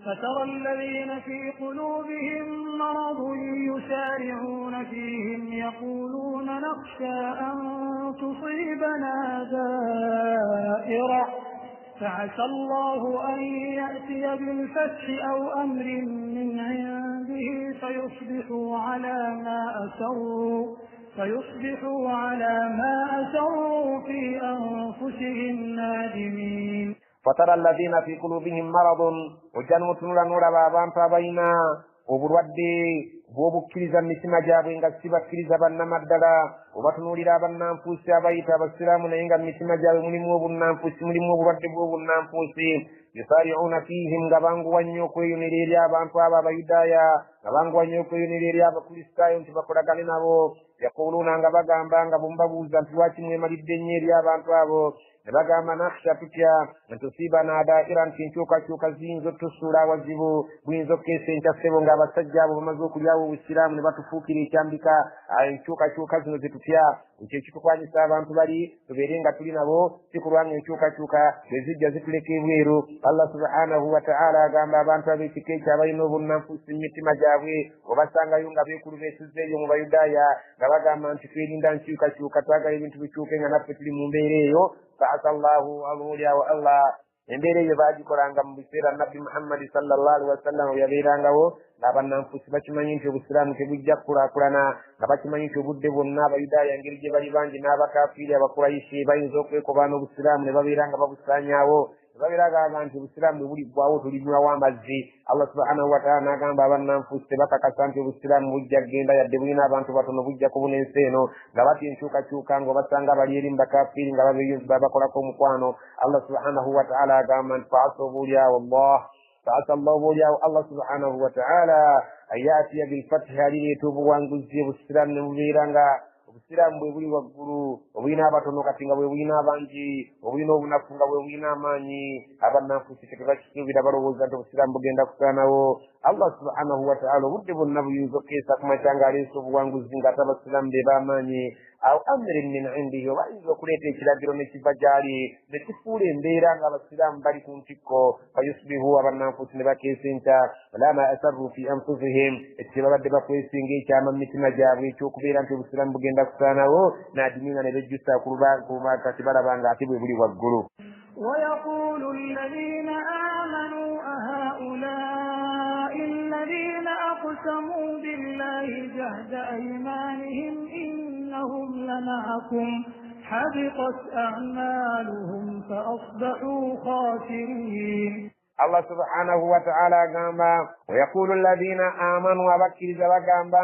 فترى الذين في قلوبهم مرض يسارعون فيهم يقولون نخشى أن تصيبنا دائرة فعسى الله أن يأتي بالفتح أو أمر من عنده فيصبحوا على ما أسروا في أنفسهم نادمين. فترى الذين في قلوبهم مرض وجنوا تنورا نورا بابان فابينا وبرودي bwobukkiriza mitima gyabwe nga sibakkiriza bannamaddala obatunuulira abannanfuusi abayita abasiraamu naye nga mitima gyabwe mulimu obunnanfuusi mulimu obulwadde bw'obunnanfuusi yusaari'uuna fiihim nga banguwa nnyo okweyonera eri abantu abo abayudaaya nga banguwa nnyo okweyonera eri abakristaayo nti bakolagane nabo yakuuluuna nga bagamba nga bwemubabuuza nti lwaki mwemalidde nnyo eri abantu abo ne bagamba nakhsha tutya ntusiibana daa'ira nti enkyukakyuka ziyinza otusuula awazibu buyinza okukeesa enkyasebo ng'abasajja abo bamaze okulyawo obusiraamu ne batufuukira ekyambika enkyukakyuka zino zetutya ekyo ekitukwanyisa abantu bali tubeere nga tuli nabo si kulwanga enkyukakyuka ezijja zituleka ebweru. Allah subhanahu wa ta'ala agamba abantu ab'ekika ekyo abalina obunnanfuusi mu mitima gyabwe obasangayo nga beekulubeesezza ebyo mu bayudaaya nga bagamba nti twerinda nkyukakyuka twagala ebintu bikyuke nga naffe tuli mu mbeera eyo. Fa'asa Allahu alulyawo Allah embeera eyo baagikolanga mu biseera nabbi Muhammadi sallallahu alaihi wasallam yabeerangawo ng'abannanfuusi bakimanyi nti obusiraamu tebujja kukulaakulana nga bakimanyi nti obudde bwonna abayudaaya engeri gye bali bangi n'abakafiiri abakurayisi bayinza okwekobaana obusiraamu ne babeera nga babusaanyaawo babeera gamba nti obusiraamu bwe buliggwawo tulinywawo amazzi. Allah subhanahu wa ta'ala n'agamba abannanfuusi tebakakasa nti obusiraamu bujja kgenda yadde bulina abantu batono bujja kubuna ensi eno nga batya enkyukakyuka ng'obasanga bali eri mu bakafiiri nga bakolako omukwano. Allah subhanahu wa ta'ala agamba nti fa'asa Allahu olyawo Allah subhanahu wa ta'ala an ya'tiya bilfathi alireeta obuwanguzi obusiraamu ne bubeera nga obusiraamu bwe buli waggulu obulina abatono kati nga bwe bulina abangi obulina obunafu nga bwe bulina amaanyi. Abannanfuusi tebakisuubira balowooza nti obusiraamu bugenda kusaanawo. Allah subhanahu wa ta'ala obudde bwonna buyinza okukeesa ku makya ng'aleesa obuwanguzi ng'ate abasiraamu be b'amaanyi aw amrin min indihi oba ayinza okuleeta ekiragiro ne kiva gy'ali ne kifuula embeera ng'abasiraamu bali ku ntikko fayusbihu abannanfuusi ne bakeesa enkya ala ma asarru fi anfusihim ekyo babadde bakwesinga ekyama mu mitima gyabwe ekyokubeera nti obusiraamu bugenda kusaanawo naadimiina ne bejjusa kati balaba ng'ate bwe buli waggulu. ويقول الذين آمنوا أهؤلاء الذين أقسموا بالله جهد أيمانهم إنهم لمعكم حبطت أعمالهم فأصبحوا خاسرين. Allah subhanahu wa ta'ala agamba ويقول الذين آمنوا abakkiriza bagamba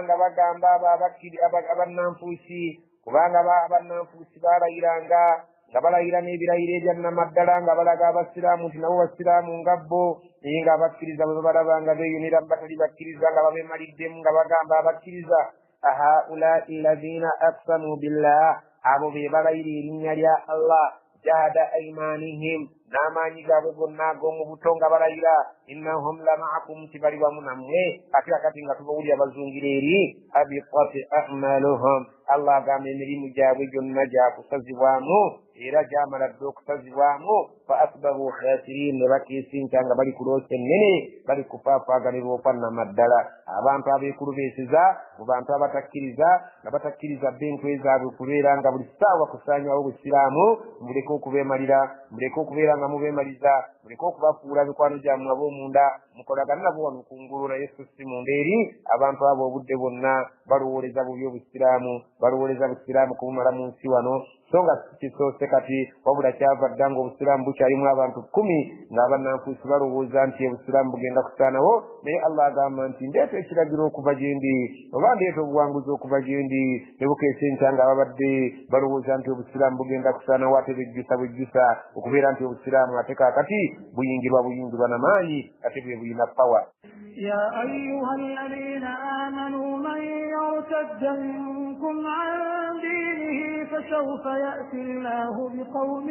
abannanfuusi kubanga abannanfuusi balayiranga nga balayira n'ebirayiro ebyannamaddala nga balaga abasiraamu nti nabo basiraamu nga bo naye nga abakkiriza bwe balaba nga beeyonera batali bakkiriza nga babeemaliddemu nga bagamba abakkiriza ahaulai alladhina aqsamu billah abo be balayira erinnya lya Allah jahada aymanihim n'amaanyi gaabwe gonna ag'omu buto nga balayira innahum lama'akum nti bali wamu nammwe ate akati nga tubawulira bazungira eri habitat a'maluhum. Allah agamba emirimu gyabwe gyonna gyakusazibwamu era gyamala dde okusazibwamu fa asbahu khasirin ne bakeesinka nga bali ku loosi ennene bali kufaafaaganirwa opannamaddala. Abantu abeekulubeeseza mu bantu abatakkiriza nga batakkiriza b'enkwe zaabwe kubeera nga buli ssaawa kusaanyawo obusiraamu muleke okubeemalira muleke okubeera nga mubeemaliza muleke okubafuula mikwano gyammwe ab'omunda mukolagane nabo wano kungulu naye so si munda eri. Abantu abo obudde bwonna balowooleza bubi obusiraamu balowooleza busiraamu kubumala mu nsi wano so nga kisoose kati wabula kyava dda ng'obusiraamu bukyalimu abantu 10 ng'abannanfuusi balowooza nti obusiraamu bugenda kusaanawo. naye Allah agamba nti ndeeta ekiragiro okuva gye ndi oba ndeeta obuwanguzi okuva gye ndi ne bukeesa enkya nga babadde balowooza nti obusiraamu bugenda kusaanawo ate bwejjusa okubeera nti obusiraamu ate kaakati buyingirwa n'amaanyi ate bwe buyina pawa. يا أيها الذين آمنوا من يرتد منكم عن دينه فسوف يأتي الله بقوم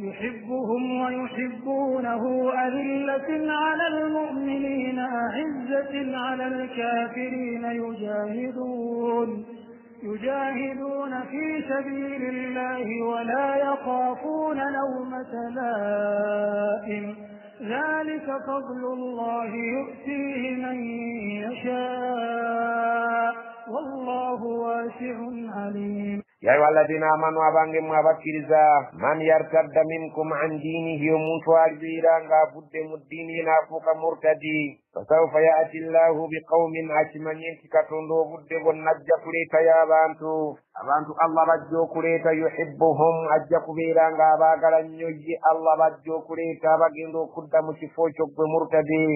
يحبهم ويحبونه أذلة على المؤمنين أعزة على الكافرين يجاهدون في سبيل الله ولا يخافون لومة لائم فضل الله يؤتيه من يشاء والله واسع عليم يا أيها الذين آمنوا أبانغ مبكرزا من يرتد منكم عن دينه ومنتوى الزيران فد مدينين فوق مرتدي فسوف يأتي الله بقوم أشمن ينتكتون فد ونجا كليتا يا بانتو الله بجو كليتا يحبهم أجا كبيران أباقلا نيجي الله بجو كليتا بجندو كد مشفوشك بمرتدي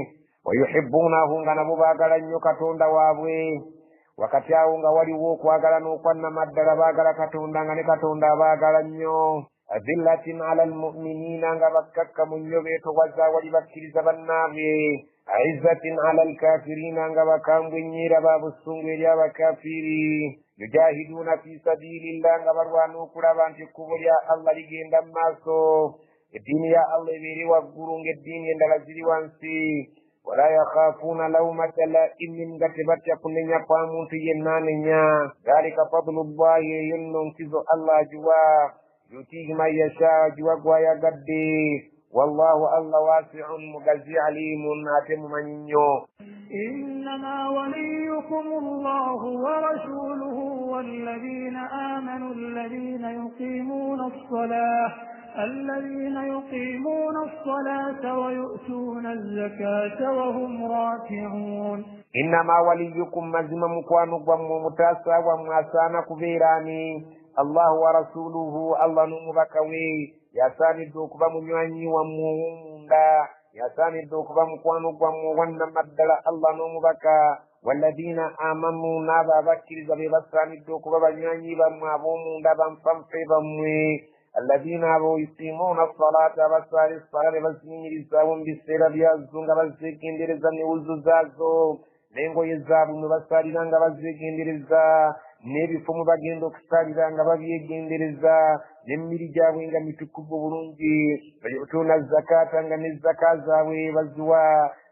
ويحبونهم غنبو باقلا نيكتون دوابوي wakati awo nga waliwo okwagala n'okwanna maddala baagala katonda nga ne katonda baagala nnyo azillatin ala almu'minina nga bakkakkamu nnyo beetowaza wali bakkiriza bannaabwe aizzatin ala alkafirina nga bakambwe nnyo ba busungu eri abakafiri yujahiduuna fi sabilillah nga balwana okulaba nti ekkubo lya allah ligenda mu maaso eddiini ya allah ebeere waggulu ng'eddiini endala ziri wansi ولا يخافون لومة لائم غتبت كنيا قامون ينانيا ذلك فضل الله ينكز الله جوا يؤتيه من يشاء جوا غيا غدي والله الله واسع مغزي عليم اتم منيو إنما وليكم الله ورسوله والذين آمنوا الذين يقيمون الصلاة ويؤتون الزكاة وهم راكعون إنما وليكم مزم مكوانو ومتاسا ومعسانا كبيراني الله ورسوله الله نمبكوي يساني دوكبا منيواني وموندا يساني دوكبا مكوانو وموانا مدلا الله نمبكا والذين آمنوا نابا بكر زبي بساني دوكبا منيواني وموندا بمفنفي بموي الذين يقيمون الصلاة والصلاة الصلاة والسنين رزاهم بالسيرة بيازون والسكين درزان وزوزازو لنغو يزابو مبسارينا والسكين درزا نبي فمو bagendo kustalira nga babyegendereza nemmiri gyabwe nga mitukuvu bulungi bayutuna zakata nga ne zaka zaabwe baziwa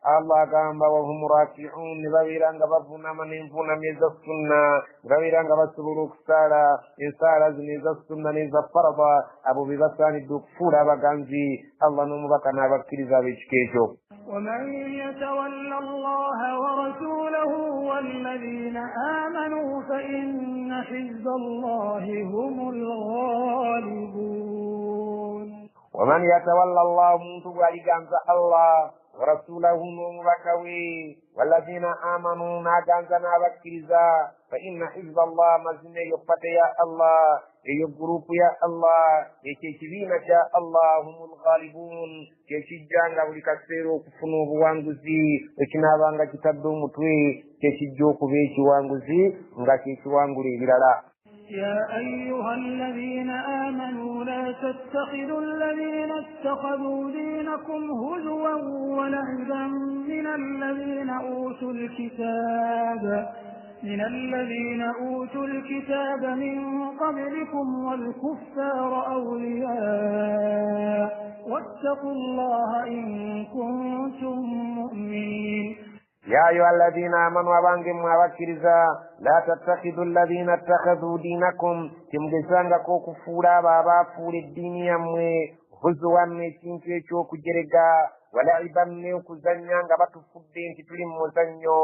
Allah agamba wahum raki'un ne babeera nga bavunama n'envunamo eza sunna nga babeera nga basobola okusaala ensaala zino eza sunna n'eza farada abo be basaanidde okufuula abaganzi Allah n'omubaka n'abakkiriza ab'ekika ekyo ومن يتول الله ورسوله والذين آمنوا فإن حزب الله هم الغالبون ومن يتول الله منتو ولغانز الله ورسوله نمبكوي والذين آمنوا ناغانزنا بكرزا فإن حزب الله مزن يقفت يا الله يقروب يا الله يكشفين يا الله هم الغالبون كشجان ولكسيرو كفنوه وانغزي وكنابانغا كتابدو متوي كشجوكو بيشي وانغزي نغا كيشي وانغري بلالا يا أيها الذين آمنوا لا تتخذوا الذين اتخذوا دينكم هزوا ولعبا من الذين أوتوا الكتاب من قبلكم والكفار أولياء واتقوا الله إن كنتم مؤمنين يا أيها الذين آمنوا أبانكم وابكرزا لا تتخذوا الذين اتخذوا دينكم تمجسانك كفورا بابا فور الدين يموي هزوا نسينك يشوك جرقا ولعبا نيوكزانيا باتفدين تتلم مزانيو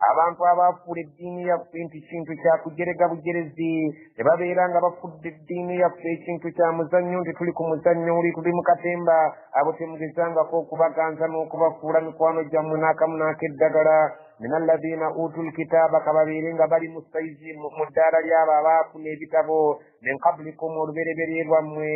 abantu abafuula eddiini yaffe nti kintu kya kujerega bujerezi ne babeera nga bafudde eddiini yaffe ekintu kya muzannyo nti tuli ku muzannyo tuli mu katemba abo temugezangako okubaganza n'okubafuula mikwano gyammwe n'akamu n'akeddagala min alladhina utul kitaba kababeere nga bali mu saizi mu ddaala lyabo abaafuna ebitabo min qablikum olubereberye lwammwe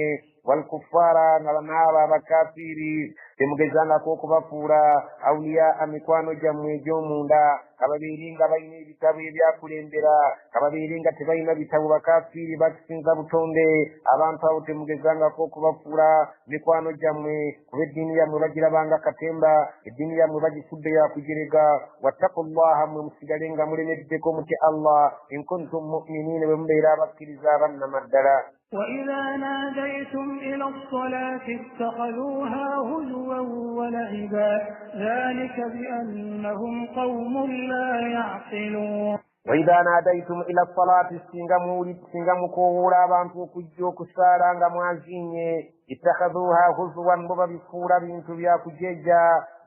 walkuffara nga banaabo abakafiri temugezangako okubafuula awuliyaa mikwano gyammwe egy'omunda kababeeri nga balina ebitabo ebyakulembera kababeeri nga tebalina bitabo bakafiiri bakisinza butonde abantu abo temugezangako okubafuula mikwano gyammwe kuba eddiini yammwe bagirabanga katemba eddiini yammwe bagifudde yakujerega wattaqullaha mwe musigale nga mulemeddeko muti Allah in kuntum mu'minina bwe mubeera abakkiriza abannamaddala وإذا ناديتم إلى الصلاة اتخذوها هزوا ولعبا ذلك بأنهم قوم لا يعقلون وإذا ناديتم إلى الصلاة سنغمو كوولا بانتو كجو كسالا نغموازيني ittakhadhuha huzwan bo babifuula bintu bya kujeja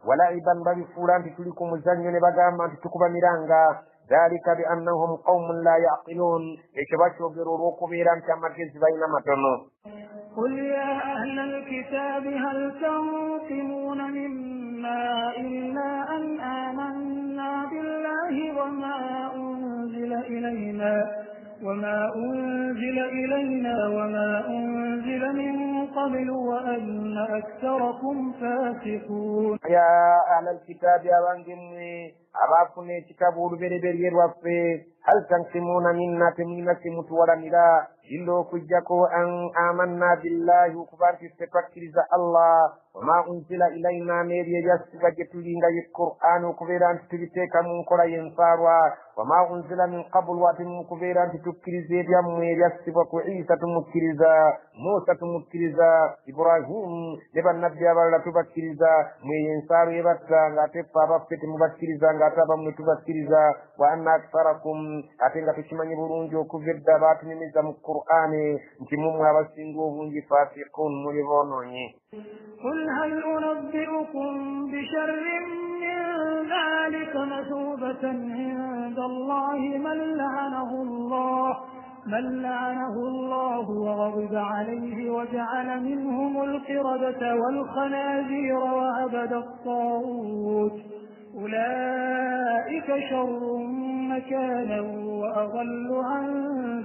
walaiban babifuula nti tuli ku muzannyo ne bagamba nti tukubamiranga dhalika biannahum qaumun la yaqilun ekyo bakyogera olw'okubeera nti amagezi balina matono. قل يا أهل الكتاب هل تنقمون منا إلا أن آمنا بالله وما أنزل إلينا وما أنزل من قبل وأن أكثركم فاسقون. يا أهل الكتاب يا بانجمي أباكني كتابور بريبري الوفي هل تنقمون منا تمينا كمتورا نلا إلو كجاكو أن آمنا بالله وكبارك استفكرز الله وما أنزل إلينا نيري يسفك جتلين القرآن وكبيران تبتك من قرى ينصاروا وما أنزل من قبل واتم كبيران تكرز يمو يسفك عيسى تمكرزا موسى تمكرزا إبراهيم يبا النبي أبالا تبكرزا مي ينصار يبتا غاتفا بفت مبكرزا غاتبا متبكرزا وأن أكثركم أتنغ تشمني برونجو كفر دابات نمزم القرآن انتمم وابسنغو بنجي فاسقون مليونوني. قل هل أنبئكم بشر من ذلك مثوبة عند الله من لعنه الله وغضب عليه وجعل منهم القردة والخنازير وعبد الطاغوت أولئك شر مكانا وأضل عن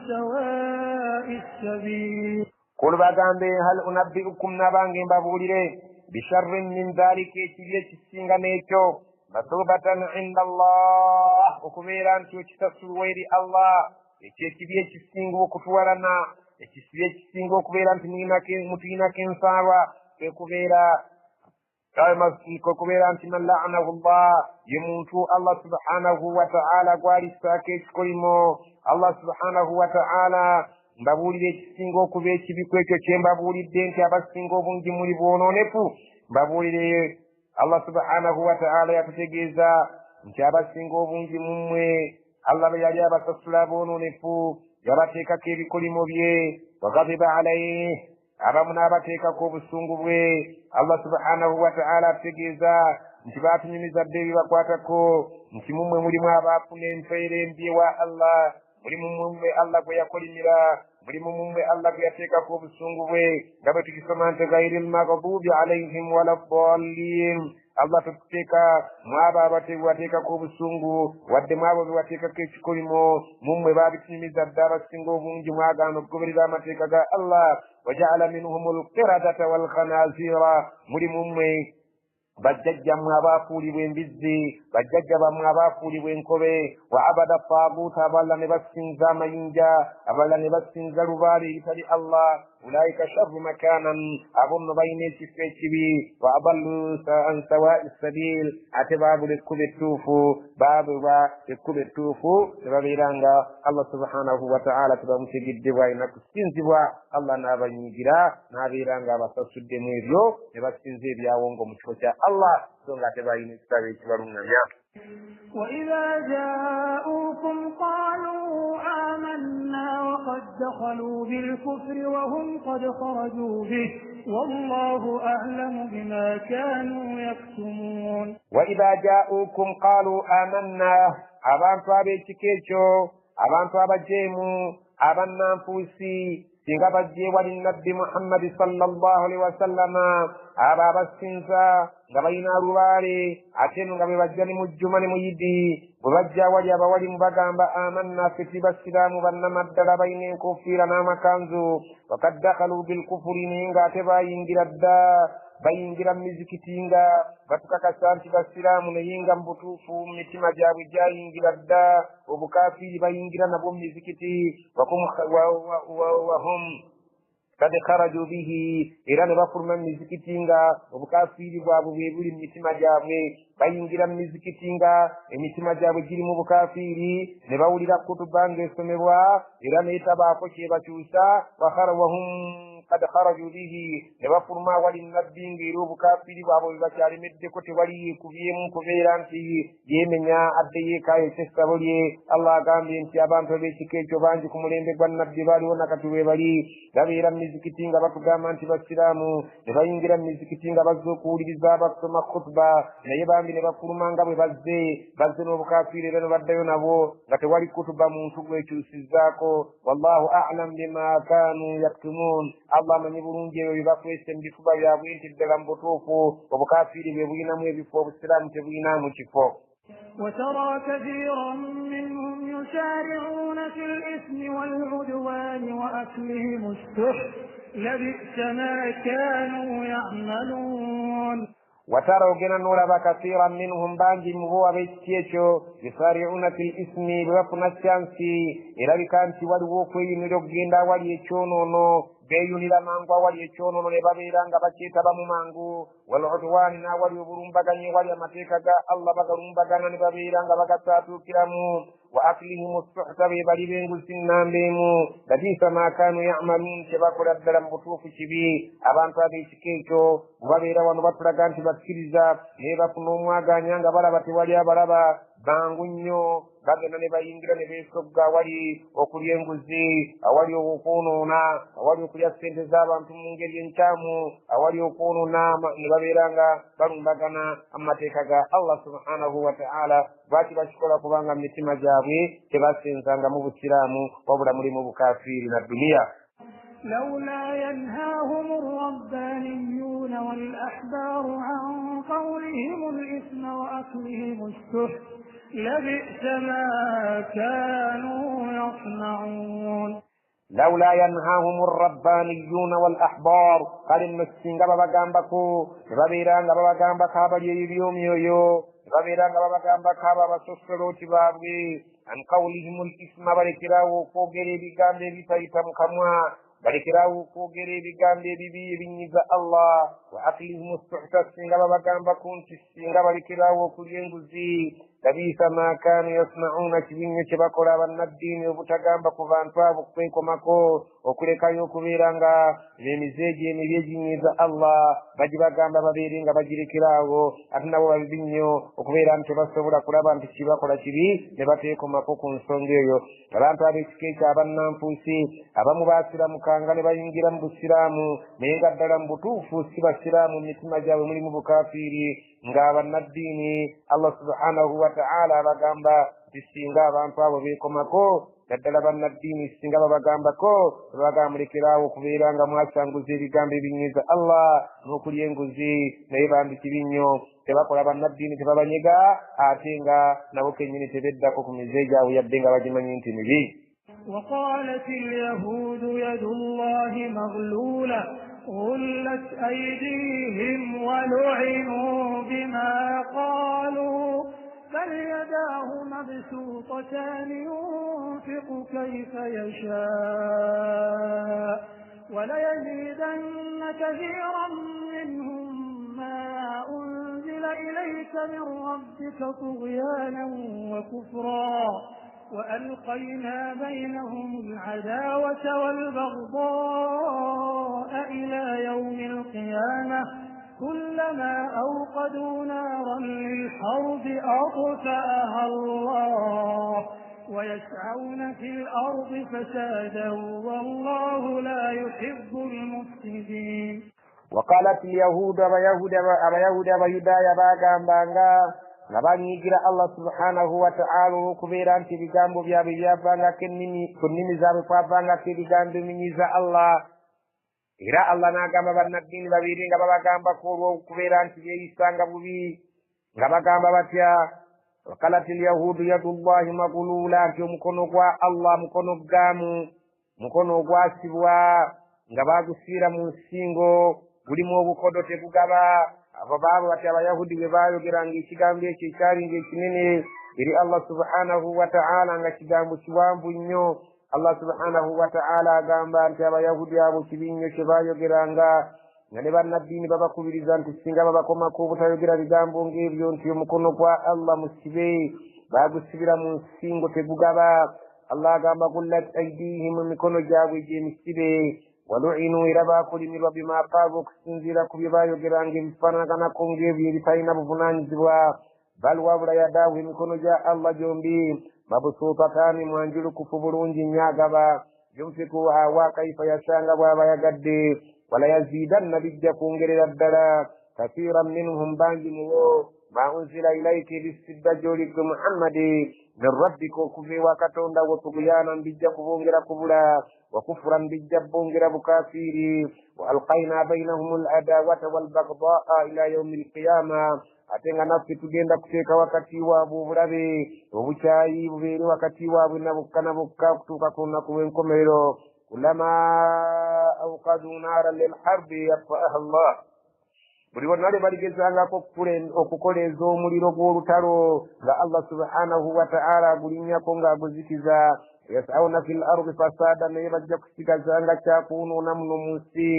سواء السبيل. قل باغامبي هل أنبئكم نبانغي بابوليري بشر من ذلك يتيجي تسينغا نيكو مثوبة عند الله وكبيران تشتسل ويري الله يتيجي تسينغ وكتوارنا يتيجي تسينغ وكبيران متينا كنساروا كبيرا كبيران من لعنه الله يموتو الله سبحانه وتعالى قواري ساكيش كلمو الله سبحانه وتعالى mbabulire ekisinga okuba ekibi kwekyo kye mbabulidde nti abasinga obungi muli bwononefu mbabulire Allah subhanahu wa ta'ala yatutegeeza nti abasinga obungi mummwe Allah bwe yali abasasula boononefu yabateekako ebikolimo bye wagadiba alayhi abamu n'abateekako obusungu bwe. Allah subhanahu wa ta'ala atutegeeza nti baatunyumiza dde ebibakwatako nti mummwe mulimu abaafuna empeera embi wa Allah mulimu mummwe Allah gwe yakolimira mulimu mummwe Allah gwe yateekako obusungu bwe nga bwe tukisoma nti gairil maghdubi alayhim wala ddallin. Allah tukuteeka mwabo abateekako obusungu wadde mwabo be wateekako ekikolimo mummwe baabitunyumiza dde abasinga obungi mwagaana okugoberera amateeka ga Allah wajaala minhum alqiradata walkhanazira mulimu mmwe bajjajja mmwe abaafuulibwa embizzi bajjajja bammwe abaafuulibwa enkobe wa abada taaguuta abalala ne basinza amayinja abalala ne basinza lubaale eritali Allah ulaika sharru makanan abonno balina ekifo ekibi wa aballu an sawaa'i sabil ate baabula ekkubo ettuufu baabulwa ekkubo ettuufu ne babeeranga Allah subhanahu wa ta'ala tebamutegedde bwalina kusinzibwa Allah n'abanyiigira n'abeeranga abasasuddemu ebyo ne basinza ebyawongo mu kifo kya Allah so nga tebalina ekitabo ekibalungamya. وإذا جاءوكم قالوا آمنا وقد دخلوا بالكفر وهم قد خرجوا به والله أعلم بما كانوا يكتمون. وإذا جاءوكم قالوا آمنا abantu ab'ekikeekyo abantu abajeemu abannanfuusi singa bajje wali nabbi Muhammad sallallahu alaihi wasallama abo abasinza nga balina lubaale ate no nga bwe bajja ne mu jjuma ne mu yidi bwe bajja wali abawalimu bagamba amanna ffe basiraamu bannamaddala balina enkofiira n'amakanzu wakad dakhalu bilkufuri naye ng'ate bayingira dda bayingira mu mizikiti nga batukakasa nti basiraamu naye nga mu butuufu mu mitima gyabwe gyayingira dda obukafiiri bayingira nabwo mu mizikiti wahum kad kharaju bihi era ne bafuluma mu mizikiti nga obukafiiri bwabwe bwe buli mu mitima gyabwe bayingira mu mizikiti nga emitima gyabwe giri mu bukafiiri ne bawulira kutuba ng'esomebwa era neetabaako kye bakyusa wahum قد خرجوا به نبفرما وللنبي غيروا بكافر وابو بكار مدكو تولي كبيم كبيران في يمنيا ادي كاي تستبولي الله غامبي انت ابان تو بيشكي جوبانجي كومولende gwanabbi bali wona katuwe bali gabira mizikiti nga batugamba nti basiramu ne bayingira mizikiti nga bazzokuwuliriza basoma khutba naye bambi ne bafuluma nga bwe bazze n'obukafiri era ne baddayo nabo nga tewali kutuba muntu gwekyusizaako wallahu a'lam bima kanu yaktumun allah amanyi bulungi ebyo bye bakwese mu bifuba byabwe nti ddala mu butuufu obukafiri bwe bulinamu ebifo obusiraamu tebulinamu kifo. وترى كثيرا منهم يسارعون في الإثم والعدوان وأكلهم السحت لبئس ما كانوا يعملون. وترى وجنن كثيرا منهم بانجي مغوا بيتيشو يسارعون في الإثم بوفنا الشانسي إلى بكانتي والوكوي نلوغيندا واليشونونو beyunira mangu awali ekyonono ne babeeranga bakyetaba mu mangu waludwani n'awali obulumbaganye wali amateeka ga allah bagalumbagana ne babeeranga bagasaatuukiramu wa aklihimu suhta be bali b'enguzi nnambeemu labisa ma kaanu yamaluun kyebakola ddala mu butuufu kibi. abantu ab'ekika ekyo babeera wano batulaga nti bakkiriza naye bafuna omwaganya nga balaba tewali abalaba bangu nnyo bagenda ne bayingira ne beesogga awali okulya enguzi awali okwonoona awali okulya ssente z'abantu mu ngeri enkyamu awali okwonoona ne babeera nga balumbagana amateeka ga allah subhanahu wa ta'ala. lwaki bakikola kubanga mu mitima gyabwe tebasenzanga mu busiraamu wabula mulimu bukafiiri na duniya. لولا ينهاهم الربانيون والأحبار عن قولهم الإثم وأكلهم السحت لبئس ما كانوا يصنعون. لولا ينهاهم الربانيون والأحبار قال المسكين بابا جامبكو بابيران بابا جامبك هذا اليوم يو بابيران بابا جامبك هذا بسوسرو تبابي عن قولهم الإثم بركراو فوجري بجامبي بيتايتم كموا بركراو فوجري بجامبي بينيز الله وأكلهم السحت سينغ بابا جامبكو سينغ بركراو كلينغزي labisa ma kanu yasnauna kibinyo kye bakola bannaddiini obutagamba ku bantu abo kwekomako okulekayo okubeera nga n'emizeegi emibi eginyiiza allah bagibagamba babeere nga bagirekerawo ate nabo babibi nnyo okubeera nti tebasobola kulaba nti kibakola kibi ne bateekomako ku nsonga eyo. abantu ab'ekika ekyo abannanfuusi abamu baasiramukanga ne bayingira mu busiraamu naye nga ddala mu butuufu si basiraamu mu mitima gyabwe mulimu bukafiiri ng'abannaddiini allah subhanahu wa ta'ala abagamba singa abantu abo beekomako naddala bannaddiini singa babagambako babagamulekeraawo okubeera nga mwasanguza ebigambo ebinyiiza allah n'okulya enguzi naye bambi kibi nnyo tebakola bannaddiini tebabanyega ate nga nabo kennyini tebeddako ku mize gyabwe yadde nga bagimanyi nti mibi. وقالت اليهود يد الله مغلولة غلت أيديهم ولعنوا بما قالوا بل يداه مبسوطتان ينفق كيف يشاء وليزيدن كثيرا منهم ما أنزل إليك من ربك طغيانا وكفرا وألقينا بينهم العداوة والبغضاء إلى يوم القيامة كلما أوقدوا نارا للحرب أطفأها الله ويسعون في الأرض فسادا والله لا يحب المفسدين. وقالت اليهود ويهودايا bagambanga nga banyigira allah subhanahu wa ta'ala okubeera nti ebigambo byabwe byavangako ku nnimi zaabwe kwavangako ebigambo eminyiza allah. era allah n'agamba bannaddiini babiri nga babagambako olw'okubeera nti beeyisanga bubi nga bagamba batya wakalat alyahudu yadullahi magulula nti omukono gwa allah mukono gaamu mukono ogwasibwa nga bagusiira mu nsingo gulimu obukodo tegugaba. abo baabo bati abayahudi bwe baayogeranga ekigambo ekyo ekyalinga ekinene eri allah subhanahu wa ta'ala nga kigambo kiwanvu nnyo. allah subhanahu wa ta'ala agamba nti abayahudi abo kibi nnyo kye baayogeranga nga ne bannaddiini babakubiriza nti singa babakomako obutayogera bigambo ng'ebyo nti omukono gwa allah musibe baagusibira mu nsingo tegugaba. allah agamba gullat aidihim emikono gyabwe gy'emisibe ولعنوا إلى باكل من بما قالوا كسنزل كبيبا يقران جمفانا كان كونجي بيرتين بفنان زوا بل وابلا يداه مكونو جاء الله جنبي مبسوطتان موانجل كفبرون جنياغبا يمسكوها وكيف يشاء وابا يقدي ولا يزيدن بجا كونجر الدلا كثيرا منهم بانجمو ما أنزل إليك بالسبب جولك محمد من ربك وكفي وكتون وطغيانا بجا كبونجر كبلا وكفرا بجا بونجر بكافيري وألقينا بينهم العداوة والبغضاء إلى يوم القيامة atenga nafsi tugenda kuteeka wakati waabwe obulabe obukyayi bubeere wakati waabwe nabukka kutuuka ku lunaku lw'enkomerero kulama awqadu naaran lilharbi yatfa'aha Allah buli bonna bali baligezangako okukoleeza omuliro gw'olutalo nga Allah subhanahu wa ta'ala agulinnyako ng'aguzikiza yas'awna fil ardi fasada naye bajja kusigazanga kyakuwunuuna muno mu nsi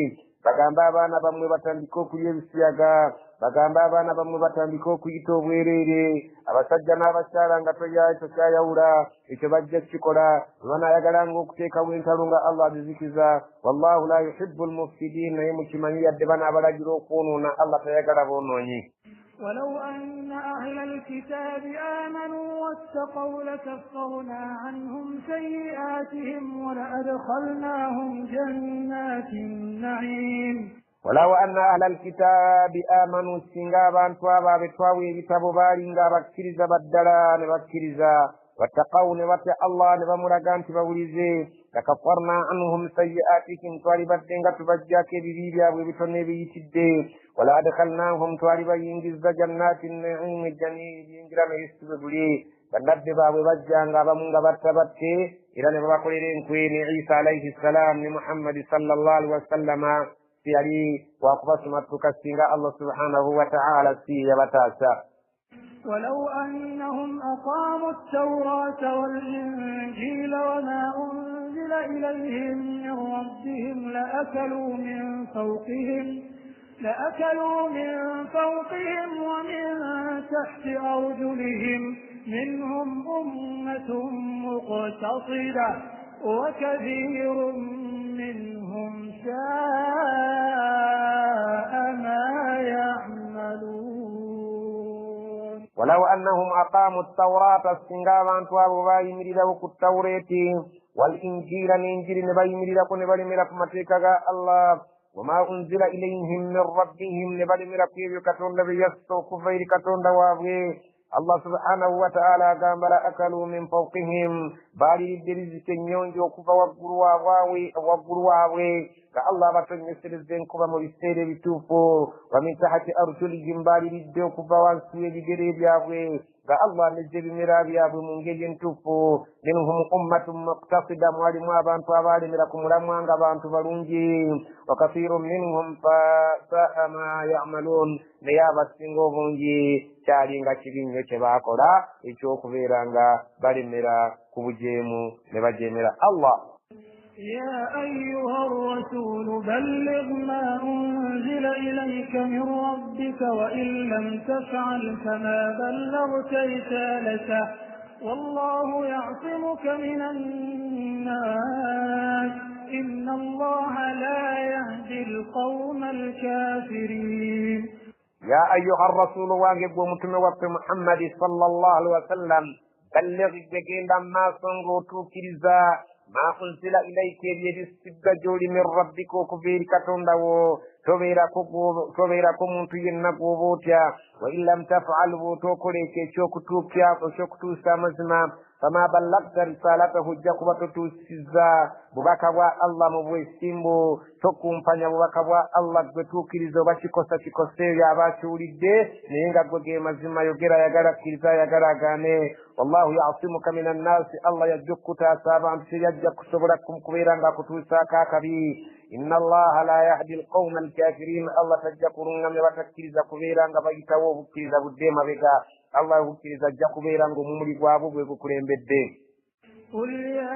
bagamba abaana bamwe batandika okulya ebisiyaga bagamba abaana bamwe batandika okuyita obwereere abasajja n'abakyala nga tokyayawula ekyo bajja kukikola banayagalanga okuteekawo entalo nga Allah azizikiza wallahu la yuhibbu almufsidin naye mukimanyi yadde banaabalagira okwonoona Allah tayagala boonoonyi ولو أن أهل الكتاب آمنوا واتقوا لكفرنا عنهم سيئاتهم ولأدخلناهم جنات النعيم ولو أن أهل الكتاب آمنوا سنغابا توابا بتواوي بتابو بالي نغابا كريزا بدلا نبا كريزا واتقوا نبا الله نبا مرقان تباوليزي لكفرنا عنهم سيئاتهم توالبا دنغا تبجاك ببيبيا وبتوني بيتدي ولا أدخلناهم توالبا ينجز جنات النعيم الجنيب ينجرم يستبدلي بندب بابا بجان غابا منغابا تبتي إلى نبا قولين كوين عيسى عليه السلام لمحمد صلى الله عليه وسلم في علي وأقبس متك السنغاء الله سبحانه وتعالى سي بتاسا ولو أنهم أقاموا التوراة والإنجيل وما أنزل إليهم من ربهم لأكلوا من فوقهم ومن تحت أرجلهم منهم أمة مقتصدة وكثير منهم ساء ما يعملون ولو أنهم أقاموا التوراة السنغاوان توابوا باي مريدوك التوريت والإنجيل الإنجيل نباي مريدوك نبالي مرق متيكا الله وما أنزل إليهم من ربهم نبالي مرق يبكتون نبي يستو كفير كتون دوابي الله سبحانه وتعالى قام لا أكلوا من فوقهم بالي الدريز كنيون جو كفا وقرواوي كالله بطن يسر الزين كفا مرسير بتوفو ومن تحت أرجلهم بالي الدو كفا وانسوي لدريب ياوي كالله نجب مرابي أبو منجل توفو منهم أمة مقتصدة معلم وابانتو أبالي ملكم لموان غبانتو بلونجي وكثير منهم فساء ما يعملون نيابة سنغو بونجي kyalinga kibi nnyo kye baakola ekyokubeera nga balemera ku bujeemu ne bajeemera Allah. يا أيها الرسول بلغ ما أنزل إليك من ربك وإن لم تفعل فما بلغت رسالته والله يعصمك من الناس إن الله لا يهدي القوم الكافرين. يا أيها الرسول واجب ومتموت محمد صلى الله عليه وسلم بلغ بجين ما صنغوتو كرزا ما أنزل إليك بيد السبجول من ربك وكفير كتندو توبيركم تينكو بوتيا وإن لم تفعلوا توكليك شوكتوكيا وشوكتو سامزما فما بلغت رسالته جاكوبة تسيزا ببكوا الله مبويسيمبو توكم فانيا ببكوا الله بتوكيريزو باشيكوسا شيكوسي ياباشوري دي نينغا بوغي مزيما يوغيرا يغارا كيرزا يغارا غاني والله يعصمك من الناس الله يجوكو تاسابا امسي يجوكو سبركم كويرانغا كتوسا كاكبي إن الله لا يهدي القوم الكافرين الله تجاكورون من وتكيرزا كويرانغا بايتاو بكيرزا بديما بيكا الله يكيرزا جاكويرانغو ممري قوابو بيكوكولين بدي. قل يا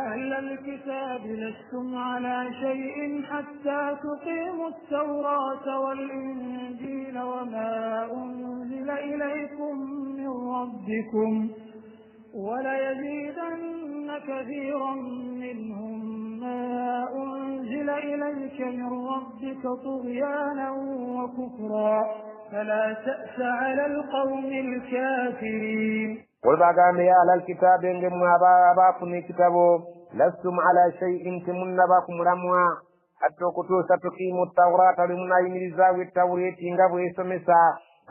أهل الكتاب لستم على شيء حتى تقيموا التوراة والإنجيل وما أنزل إليكم من ربكم وليزيدن كثيرا منهم ما أنزل إليك من ربك طغيانا وكفرا فلا تأس على القوم الكافرين. قل باقام يا أهل الكتاب إنكم أباكم كتابه لستم على شيء تمن باكم رموا حتى كتو ستقيموا التوراة لمن يمرزا والتوريت إنكم يسمسا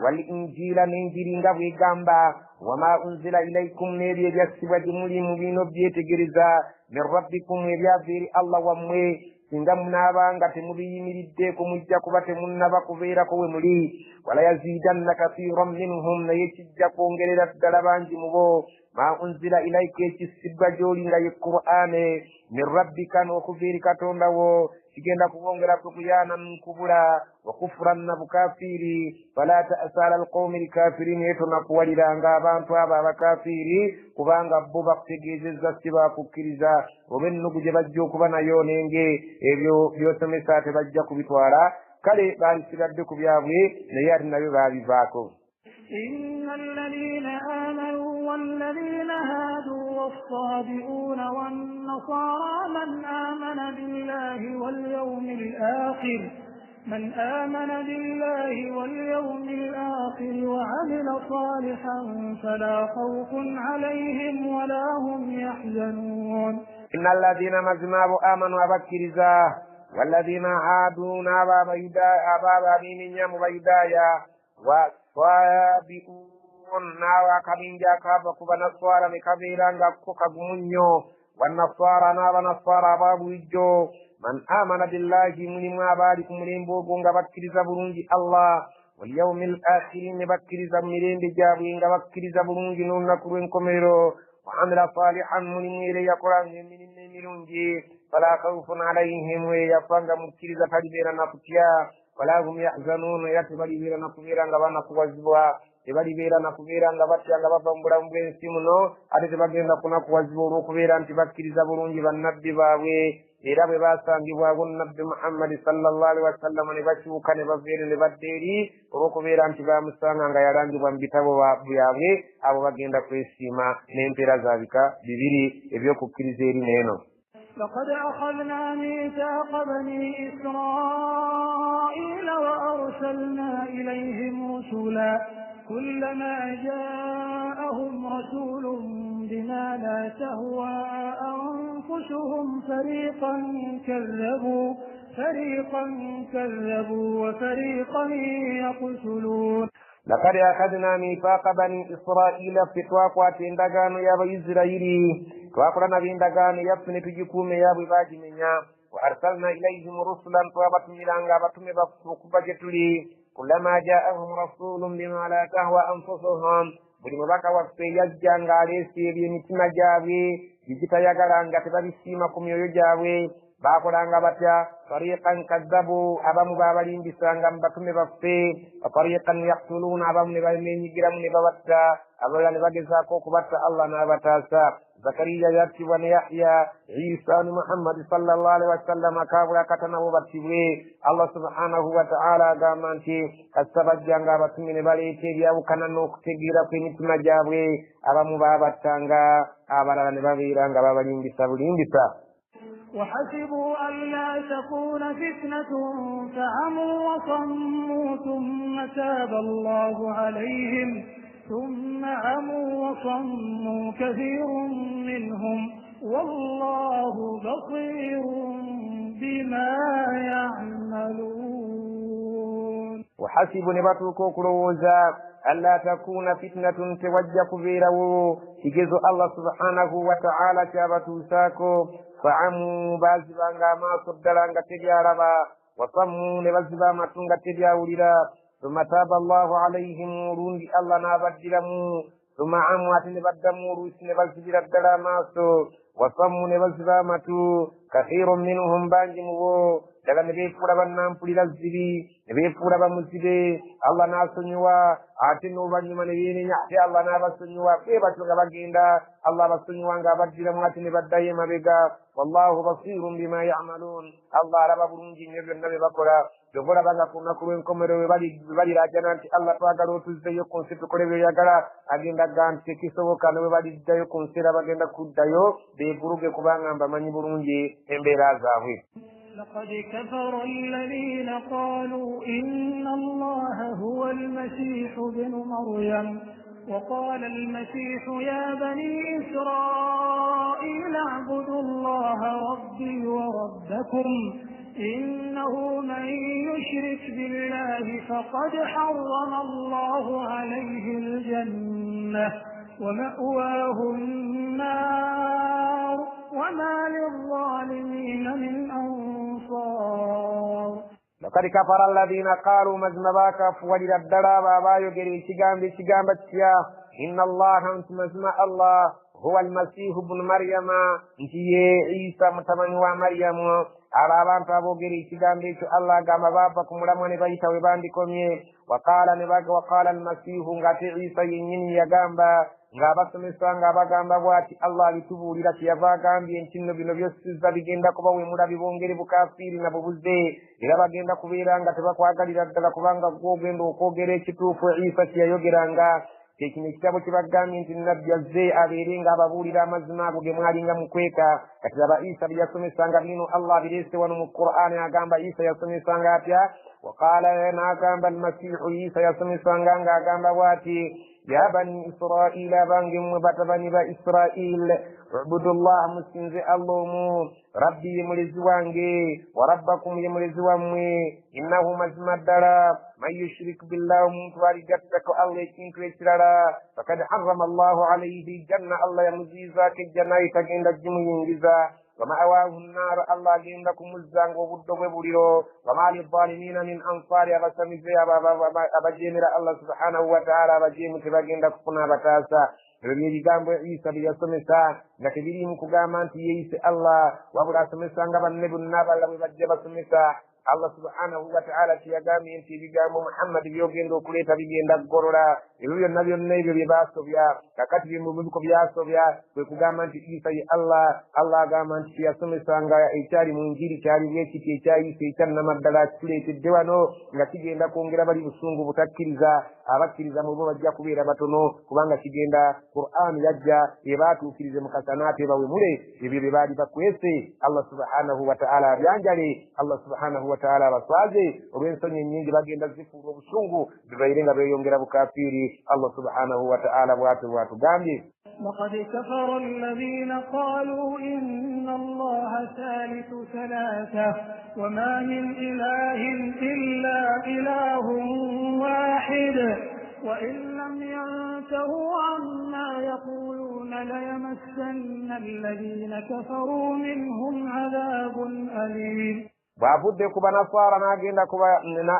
والإنجيل ننجيل إنكم يقامبا وما أنزل إليكم نبي يكسب جمولي مبين بيت جرزا من ربكم يبيافير الله وموي singa munaba nga temubiyimiriddeeko mujja kuba temunnaba kubeerako we muli wala yaziidanna kathiran minhum naye kijja kwongerera ddala bangi mu bo ma unzila ilaika ekisibbwa gy'oli nga ye qur'ane min rabbika n'okuva eri katonda wo kigenda kubongera tukuyaana nkubula wa kufuran na bukafiiri fala ta'sa ala alqawmi alkafirin etonakuwaliranga abantu abo abakafiiri kubanga bo bakutegeezezza si baakukkiriza oba ennugu gye bajja okuba nayo nenge ebyo by'osomesa tebajja kubitwala kale baabisigadde ku byabwe naye ate nabyo baabivaako. إن الذين آمنوا والذين هادوا والصابئون والنصارى من آمن بالله واليوم الآخر وعمل صالحا فلا خوف عليهم ولا هم يحزنون. إن الذين مزمابوا آمنوا أبكرزا والذين عادوا أبابا بينيام بيدايا والصابئون ناوى كبينجا كابكوبا نصارى مكبيرانجا كوكاغمونيو والنصارى ناوى نصارى بابو إجو من آمن بالله من ما بارك من بوغونغا بكرزا برونجي الله واليوم الآخر بكرزا مرين بجابين بكرزا برونجي نونا كروين كوميرو وعمل صالحا من ميري يقران من مرونجي فلا خوف عليهم ويفانغا مكرزا فالبيرا نفتيا ولا هم يحزنون يتبالي بيرا نفبيرا غبانا كوازبوا tebali beera nakubeera nga batya nga bava mu bulamu bw'ensi muno ate tebagenda kunakuwazibwa olw'okubeera nti bakkiriza bulungi bannabbi baabwe era bwe baasangibwako nabbi muhammadi sallallahu alaihi wasallam ne bakyuka ne bava eri ne badda eri olw'okubeera nti baamusanga nga yalangibwa mu bitabo byabwe abo bagenda kwesiima n'empeera za bika bibiri eby'okukkiriza eri n'eno. لقد أخذنا ميثاق بني إسرائيل وأرسلنا إليهم رسلا كلما جاءهم رسول بما لا تهوى أنفسهم فريقا كذبوا وفريقا يقتلون. لقد أخذنا ميثاق بني إسرائيل فتواقوا تندقان يا إسرائيل تواقرنا بندقان يبسن تجكوم يا بباج منيا وأرسلنا إليهم رسلا توابت ملانغا بطم بكبجتلي كلما جاءهم رسول بما لا تهوى أنفسهم بلما بكا وقت يجان غاليسي بمتما جاوي بجتا يغلانغا تبابسيمكم يجاوي bakolanga batya fariqan kadzabu abamu babalimbisangaa mbatume baffe fariqan yaqtuluna abamu ne bamenyigiramu ne babatta abalala ne bagezaako okubatta Allah n'abataasa Zakariya yattibwa ne Yahya Isa ne Muhammad sallallahu alaihi wasallam kaabula katana bo battibwe Allah subhanahu wa ta'ala agamba nti kasabajjanga abatume ne baleeta ebyawukana n'okutegeera kw'emitima gyabwe abamu babattanga abalala ne babeeranga babalimbisa bulimbisa. وحسبوا ألا تكون فتنة فعموا وصموا ثم تاب الله عليهم ثم عموا وصموا كثير منهم والله بصير بما يعملون. وحسبوا نباتوكو كروزا ألا تكون فتنة توجه بيره تجز الله سبحانه وتعالى كابتوساكو فعموا بازبانغا ما صدرانغا تجاربا وصموا نبازبا ما تنغا تجاوليرا ثم تاب الله عليهم ورون الله نابدلمو ثم عموا تنبدموا روس نبازبير الدراماسو وصموا نبازبا ما تو كثير منهم بانجمو daga ne beefula bannampulira zibi ne beefula bamuzibe Allah n'asonyiwa ate n'oluvannyuma ne yeenenya ate Allah n'abasonyiwa be batyo nga bagenda Allah abasonyiwa nga abaddiramu ate ne baddayo emabega wallahu basirun bima ya'malun Allah alaba bulungi nnyo byonna bye bakola bw'olabanga ku lunaku lw'enkomerero bwe baliraajana nti Allah twagala otuzzeyo ku nsi tukole by'oyagala agenda ga nti tekisoboka ne bwe baliddayo ku nsi era bagenda kuddayo beevuruge kubanga mbamanyi bulungi embeera zaabwe. لقد كفر الذين قالوا إن الله هو المسيح ابن مريم وقال المسيح يا بني إسرائيل اعبدوا الله ربي وربكم إنه من يشرك بالله فقد حرم الله عليه الجنة ومأواه النار وما للظالمين من أنصار. لقد كفر الذين قالوا مزمباك فوجد الدراب أبايو جري شجام بتشيا إن الله أنت مزمع الله هو المسيح ابن مريم إنتي عيسى متمن ومريم على بان تابو جري شجام بيشو الله قام بابكم لمن بيتا وباندكم وقال المسيح غاتي عيسى ينين يغامبا ng'abasomesa ng'abagamba bw'ati Allah alitubuulira kyeyava agambye nti bino by'ossizza bigenda kubawemula bibongere bukafiiri na bubuze era bagenda kubeera nga tebakwagalira ddala kubanga gw'ogenda okwogera ekituufu Isa kye yayogeranga kino ekitabo kye bagambye nti nnabbi azze abeere ng'ababuulira amazima ago ge mwalinga mu kweka kati laba Isa bye yasomesanga bino Allah abireese wano mu Qur'ani agamba Isa yasomesanga atya waqaala n'agamba almasiihu Isa yasomesanga ng'agamba bw'ati يا بني إسرائيل بانجم بطبني بإسرائيل اعبدوا الله مسنز اللهم ربي يملزوانجي وربكم يملزوانمي إنه مزمدرا من يشرك بالله متوارجتك الله يكينكريسرا فقد حرم الله عليه الجنة الله يمزيزاك الجنة يتجند الجميع ومأواه النار الله جندكم الزنگ وبدو بوليرو وما للظالمين من أنصار أبسمزي أبجيمر الله سبحانه وتعالى أبجيم تبجندك كنا بتاسا Remi gambo Isa biyasomesa nga tebiri mukugamba nti yeise Allah wabula asomesa nga bannebu n'abala bwe bajja basomesa Allah subhanahu wa ta'ala kiyagambye nti ebigambo Muhammad byogenda okuleeta bigenda kugolola ebyo byonna byonna ebyo bye baasobya kakati bimubiko byasobya kwe kugamba nti Isa ye Allah agamba nti kiyasomesanga ekyali mu njiri kyali bwekiti ekyayise ekyannamaddala kituleetedde wano nga kigenda kwongera bali busungu butakkiriza abakkiriza mu bo bajja kubeera batono kubanga kigenda Qur'an yajja ebaatuukirize mukasanaate bawemule ebyo bye baali bakwese Allah subhanahu wa ta'ala abyanjale Allah subhanahu wa ta'ala baswaze olw'ensonyi ennyingi bagenda zifuula obusungu bibaire nga beeyongera bukafiiri Allah subhanahu wa ta'ala bw'atugambye لقد كفر الذين قالوا إن الله ثالث ثلاثة وما من إله إلا إله واحد وإن لم ينتهوا عما يقولون ليمسن الذين كفروا منهم عذاب أليم. bw'avudde ku banaswara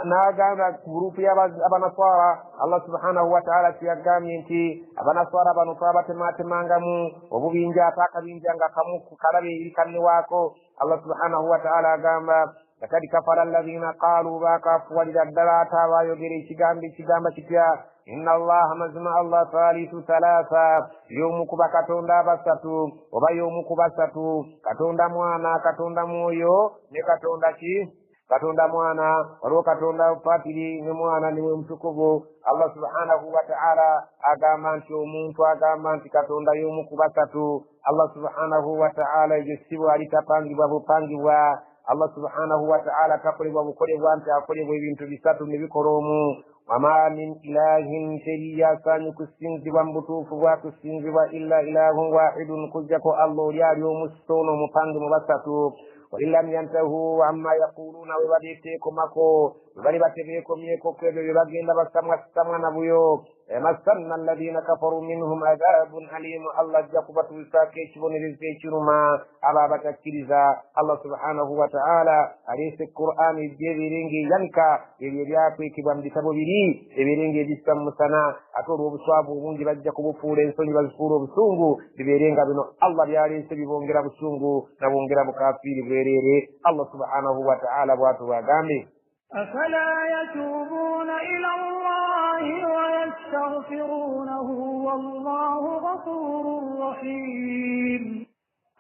n'agamba gurupu y'abanaswara Allah subhanahu wa ta'ala kiyagambye nti abanaswara bano twabatemaatemangamu obubinja ate akabinja nga kamu kalabe eri kannewaako Allah subhanahu wa ta'ala agamba lakad kafara alladhina qaalu baakafuwalira ddala ate abaayogera ekigamba kitya inna allaha mazima Allah thalithu thalatha y'omu ku bakatonda abasatu oba y'omu ku basatu katonda mwana katonda mwoyo ne katonda ki katonda mwana waliwo katonda fatiri ne mwana niwe mutukuvu Allah subhanahu wa ta'ala agamba nti omuntu agamba nti katonda y'omu ku basatu Allah subhanahu wa ta'ala egesibwa alitapangibwa bupangibwa Allah subhanahu wa ta'ala takolebwa bukolebwa nti akolebwa ebintu bisatu ne bikola omu wama min ilahin teriya sanyu kusinzibwa mubutuufu bwa kusinzibwa illa ilahun wahidun kujjako Allah oli ali omusono omupange mu basatu وإن لم ينتهوا عما يقولون وبديتكمكو bali batebeekomyeko kwebyo bye bagenda basamwa nabuyo masanna alladhina kafaru minhum adhabun alim Allah ajja kubatuusaako ekibonerezo ekiruma aba abatakkiriza Allah subhanahu wa ta'ala aleese Qur'ani eby'ebirenge yanka ebyo ebyakwekebwa mu bitabo biri ebirenge ebissa mu musana ate olw'obuswavu obungi bajja kubufuula ensonyi bazifuula obusungu bibeerenga bino Allah byaleese bibongera busungu nabongera bukafiiri bwereere Allah subhanahu wa ta'ala bw'atu bw'agambye أفلا يتوبون إلى الله ويستغفرونه والله غفور رحيم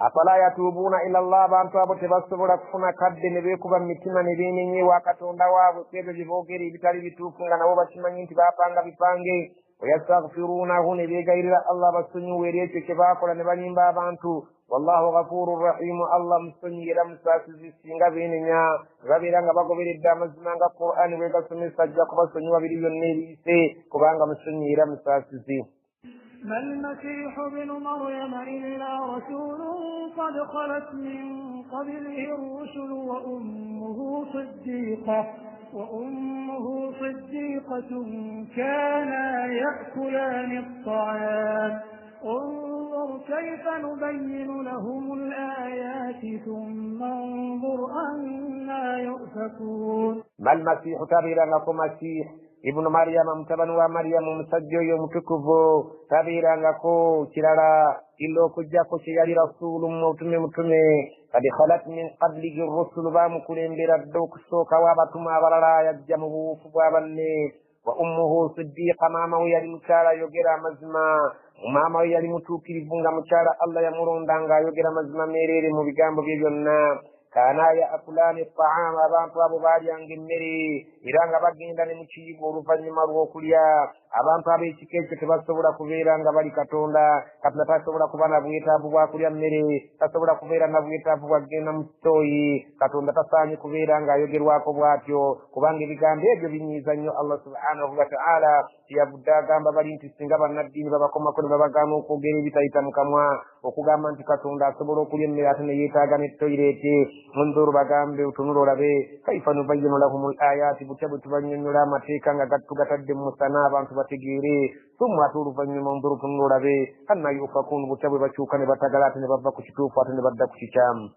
afala yatubuuna ila Allah abantu abo tebasobola kufuna kadde ne beekuba mitima ne beenenyeewa katonda waabwe kwebyo bye boogera ebitali bituufu nga nabo bakimanyi nti baapanga bipange wayastaghfiruunahu ne beegayirira Allah basonyiwe eri ekyo kye baakola ne balimba abantu wallahu ghafurur rahimu Allah musonyi era musaasizi singa beenenya babeera nga bagoberedde amazima nga Qur'ani bwe gasomesa ajja kubasonyiwa biri byonna ebiyise kubanga musonyi era musaasizi. ما المسيح ابن مريم إلا رسول قد خلت من قبله الرسل وأمه صديقة كانا يأكلان الطعام انظر كيف نبين لهم الآيات ثم انظر أنا يؤفكون. ما المسيح تبيرا لكم مسيح ابن مريم متبن ومريم مسجو يمتكبو تبيرا لكو كلالا إلو كجاكو شيالي رسول متمي قد خلت من قبله الرسل بامكولين بردوك سوكا وابتما برلا يجمه فبابني وأمه صديقة ماما ويالي مكالا يوغيرا مزما mama we yali mutuukirivu nga mukyala Allah yamulondanga ayogera mazima meerere mu bigambo bye byonna. Kaana yaakulaani ttaama abantu abo baalyanga emmere era nga bagenda ne mu kiyigo oluvannyuma lw'okulya. Abantu ab'ekika ekyo tebasobola kubeera nga bali Katonda. Katonda tasobola kuba na bwetaavu bwa kulya mmere, tasobola kubeera na bwetaavu bwa kugenda mu kitooyi. Katonda tasaanye kubeera ng'ayogerwako bw'atyo kubanga ebigambo ebyo binyiiza nnyo Allah subhanahu wa ta'ala. Yavudde agamba bali nti singa bannaddiini babakomako ne babagaana okwogera ebitayita mu kamwa okugamba nti Katonda asobola okulya emmere ate ne yeetaaga ne toyireeti. Munzuru bagambe utunula olabe kaifa nubayyinu lahumul ayati butya bwe tubannyonnyola amateeka nga tugatadde mu musana abantu bategeere. Summa ate oluvannyuma munzuru tunula olabe anna yufakun butya bwe bakyuka ne batagala ate ne bava ku kituufu ate ne badda ku kikyamu.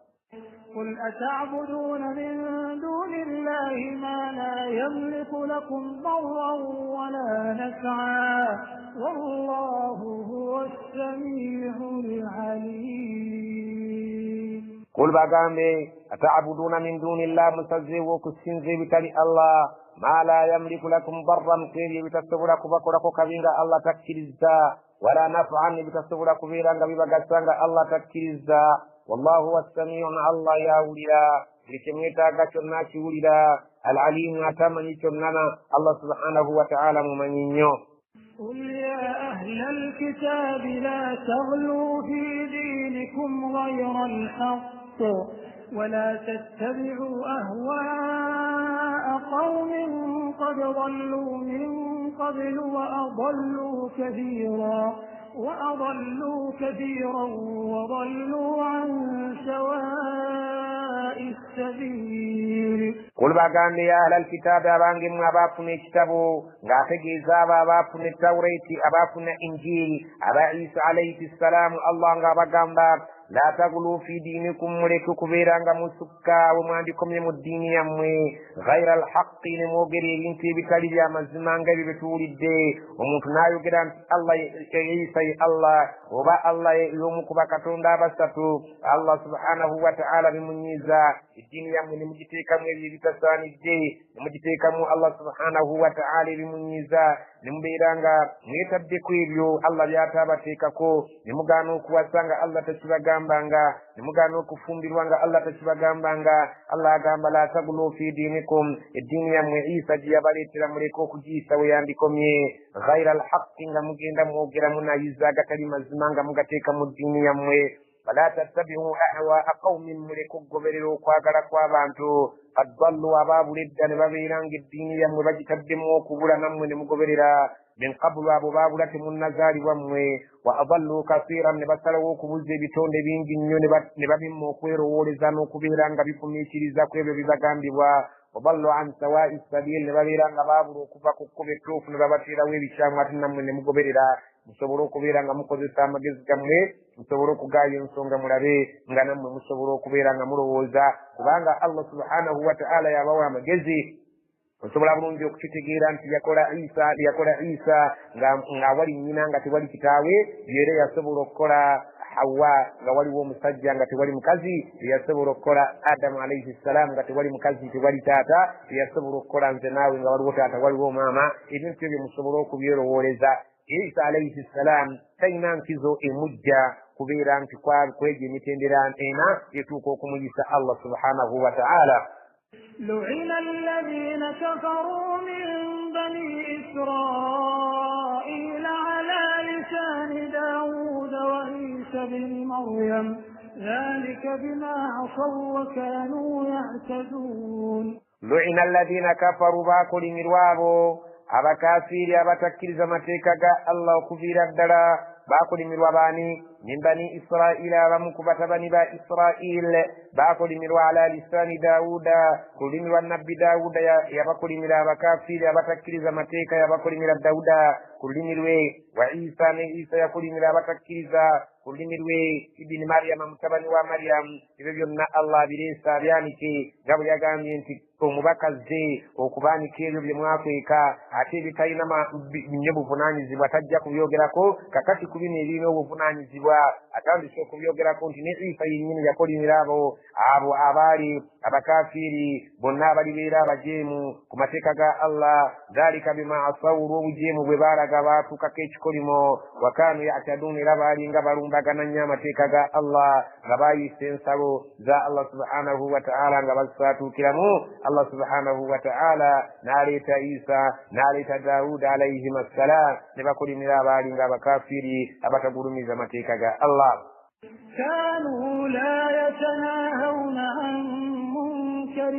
قل أتعبدون من دون الله ما لا يملك لكم ضرا ولا نفعا والله هو السميع العليم. قل باgambe أتعبدون من دون الله مسزي وكسنزي بتالي الله ما لا يملك لكم ضرا كيري بتسبولا كبكولا كبيرا الله تكيرزا ولا نفعا بتسبولا كبيرا ببغسانغا الله تكيرزا والله هو السميع الله يا وليا لكميتا غاتنا شي وليا العليم اتمني تننا الله سبحانه وتعالى ممنيو. قل يا أهل الكتاب لا تغلوا في دينكم غير الحق ولا تتبعوا أهواء قوم قد ضلوا من قبل وأضلوا كثيرا وضلوا عن سواء السبيل. قل باغان يا أهل الكتاب أبانجي من أباكم كتابو غاتجي زابا أباكم التوراة أباكم إنجيل أبا عيسى عليه السلام الله غابا لا تغلوا في دينكم ملكوا كبيرا مسكا ومعندكم يم الدين يمي غير الحق نموغري انتي بكالي يا مزمان غير بتولي دي ومتنا يغران الله عيسى الله وبا الله يومك بكتون دابستو الله سبحانه وتعالى بمنيزا الدين يمي نمجتيكم يبتساني دي نمجتيكم الله سبحانه وتعالى بمنيزا نمبيرانغا نيتبدي كويبيو الله ياتابتيككو نمغانو كواسانغا الله تشبغامبانغا nimugano okufumbirwanga Allah takibagambanga. Allah agamba la tagulu fi dinikum edini yamwe Isa gyeyabaletera muleka okugiyisa we yandikomye ghaira alhaqi nga mugenda mwogera munayiza agatali mazima nga mugateeka mu ddiini yammwe. Wala tattabi'u ahwaa qaumin muleka okugoberera okwagala kw'abantu qad dallu abaabuledda ne babeeranga eddiini yammwe bagitaddemu okubula nammwe ne mugoberera min qablu abo baabula temunnazaalibwa mmwe wa adallu kasiran ne basalawo okubuza ebitonde bingi nnyo ne babimma okwerowooleza n'okubeera nga bifumiikiriza ku ebyo bibagambibwa. Wadallu an sawaa'i sabiil ne babeera nga baabula okuva ku kkubo ettuufu ne babateerawo ebikyamu ate nammwe ne mugoberera. Musobole okubeera nga mukozesa amagezi gammwe, musobole okugaaya ensonga mulabe nga nammwe musobole okubeera nga mulowooza kubanga Allah subhanahu wa ta'ala yabawa amagezi. Osobola bulungi okukitegeera nti yakola Isa nga wali nnyina nga tewali kitaawe, era yasobola okukola Hawa nga waliwo omusajja nga tewali mukazi, yasobola okukola Adamu alayhi salam nga tewali mukazi tewali taata, yasobola okukola nze naawe nga waliwo taata waliwo maama. Ebintu ebyo musobole okubyerowooleza. Isa alayhi salam talina nkizo emujja kubeera nti kwegya emitendera ena etuuka okumuyisa Allah subhanahu wa ta'ala. لعن الذين كفروا من بني إسرائيل على لسان داود وعيسى بن مريم ذلك بما عصوا وكانوا يعتدون. لعن الذين كفروا باكل مروابو abakafiri abatakkiriza mateeka ga Allah okuviira ddala baakolimirwa baani min bani Israila abamu ku batabani ba Israil baakolimirwa ala lisaani Daawuda ku lulimi lwa nabbi Daawuda yabakolimira abakafiri abatakkiriza mateeka yabakolimira Daawuda ku lulimi lwe wa Isa ne Isa yakolimira abatakkiriza ku lulimi lwe ibini Maryama mutabani wa Maryamu. Ebyo byonna Allah abireesa abyanike nga bwe yagambye nti omubakaze okubaanika ebyo bye mwakweka ate ebitalina nnyo buvunaanyizibwa tajja kubyogerako kakati ku bino ebirina obuvunaanyizibwa atandise okubyogerako nti ne Isa yennyini yakolimira abo abaali abakafiri bonna abalibeera abajeemu ku mateeka ga Allah. dhalika bima asawu olw'obujeemu bwe baalaga baatuukako ekikolimo wa kaanu ya'taduuna era baali nga balumbagana nnyo amateeka ga Allah nga baayisa ensalo za Allah subhanahu wa ta'ala nga bazisaatuukiramu. Allah subhanahu wa ta'ala n'aleeta Isa n'aleeta Daawuda alayhim assalam ne bakolimira abaali nga abakafiri abatagulumiza amateeka ga Allah. كانوا لا يتناهون عن منكر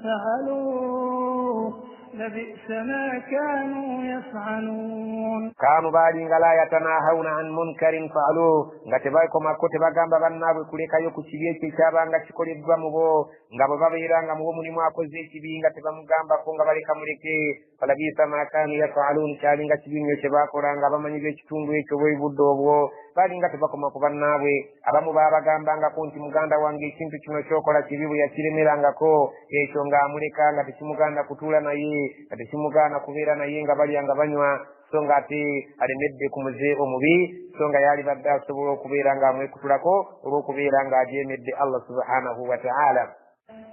فعلوه لبئس ما كانوا يفعلون. كانوا بالي لا يتناهون عن منكر فعلوه ngatebaikoma ko tebagamba bannaabwe kulekayo ku kibi ekyaba nga kikoleddwa mu bo nga bwe babeera nga mu bo mulimu akoze ekibi nga tebamugambako nga baleka muleke. falabisa ma kanu yafalun kyali nga kibi nnyo kyebakola nga bamanyi b'ekitundu ekyo bwebudde obwo baali nga tebakoma ku bannaabwe. abamu baabagambangako nti muganda wange ekintu kino kyokola kibi bwe yakiremerangako ekyo ng'amuleka nga tekimuganda kutuula naye nga tekimugaana kubeera naye nga balya nga banywa so nga ate alemedde ku muze omubi so nga yali badde asobola okubeera ng'amwekutulako olw'okubeera ng'ajeemedde Allah subhanahu wa ta'ala.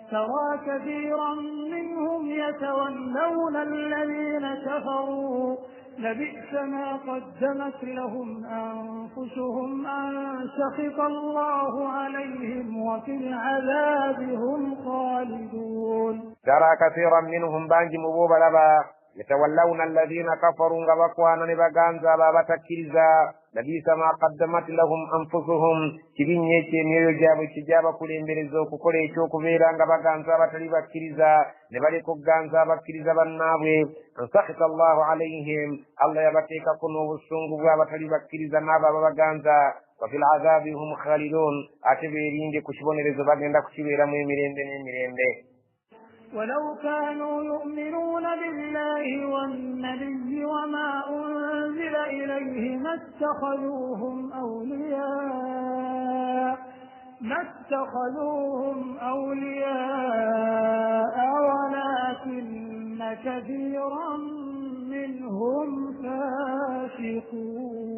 ترى كثيرا منهم يتولون الذين كفروا لبئس ما قدمت لهم أنفسهم أن سخط الله عليهم وفي العذاب هم خالدون. ترى كثيرا منهم بانج مبوبا لبا يتولون الذين كفروا غبقوانا نبغانزا بابا تكيزا لبئس ما قدمت لهم أنفسهم كبينيه كميو جابو كجابا كوليمبرزو كوكولي چوكو بيران غبغانزا باتري بكيزا نبالي كوغانزا بكيزا بنابي سخط الله عليهم الله يبكيك كنو وسنغو باتري بكيزا نابا بغانزا وفي العذاب هم خالدون أتبيرين دي كشبون رزبان دا كشبيرا ميميرين. ولو كانوا يؤمنون بالله والنبي وما أنزل إليه ما اتخذوهم أولياء ولكن كثيرا منهم فاسقون.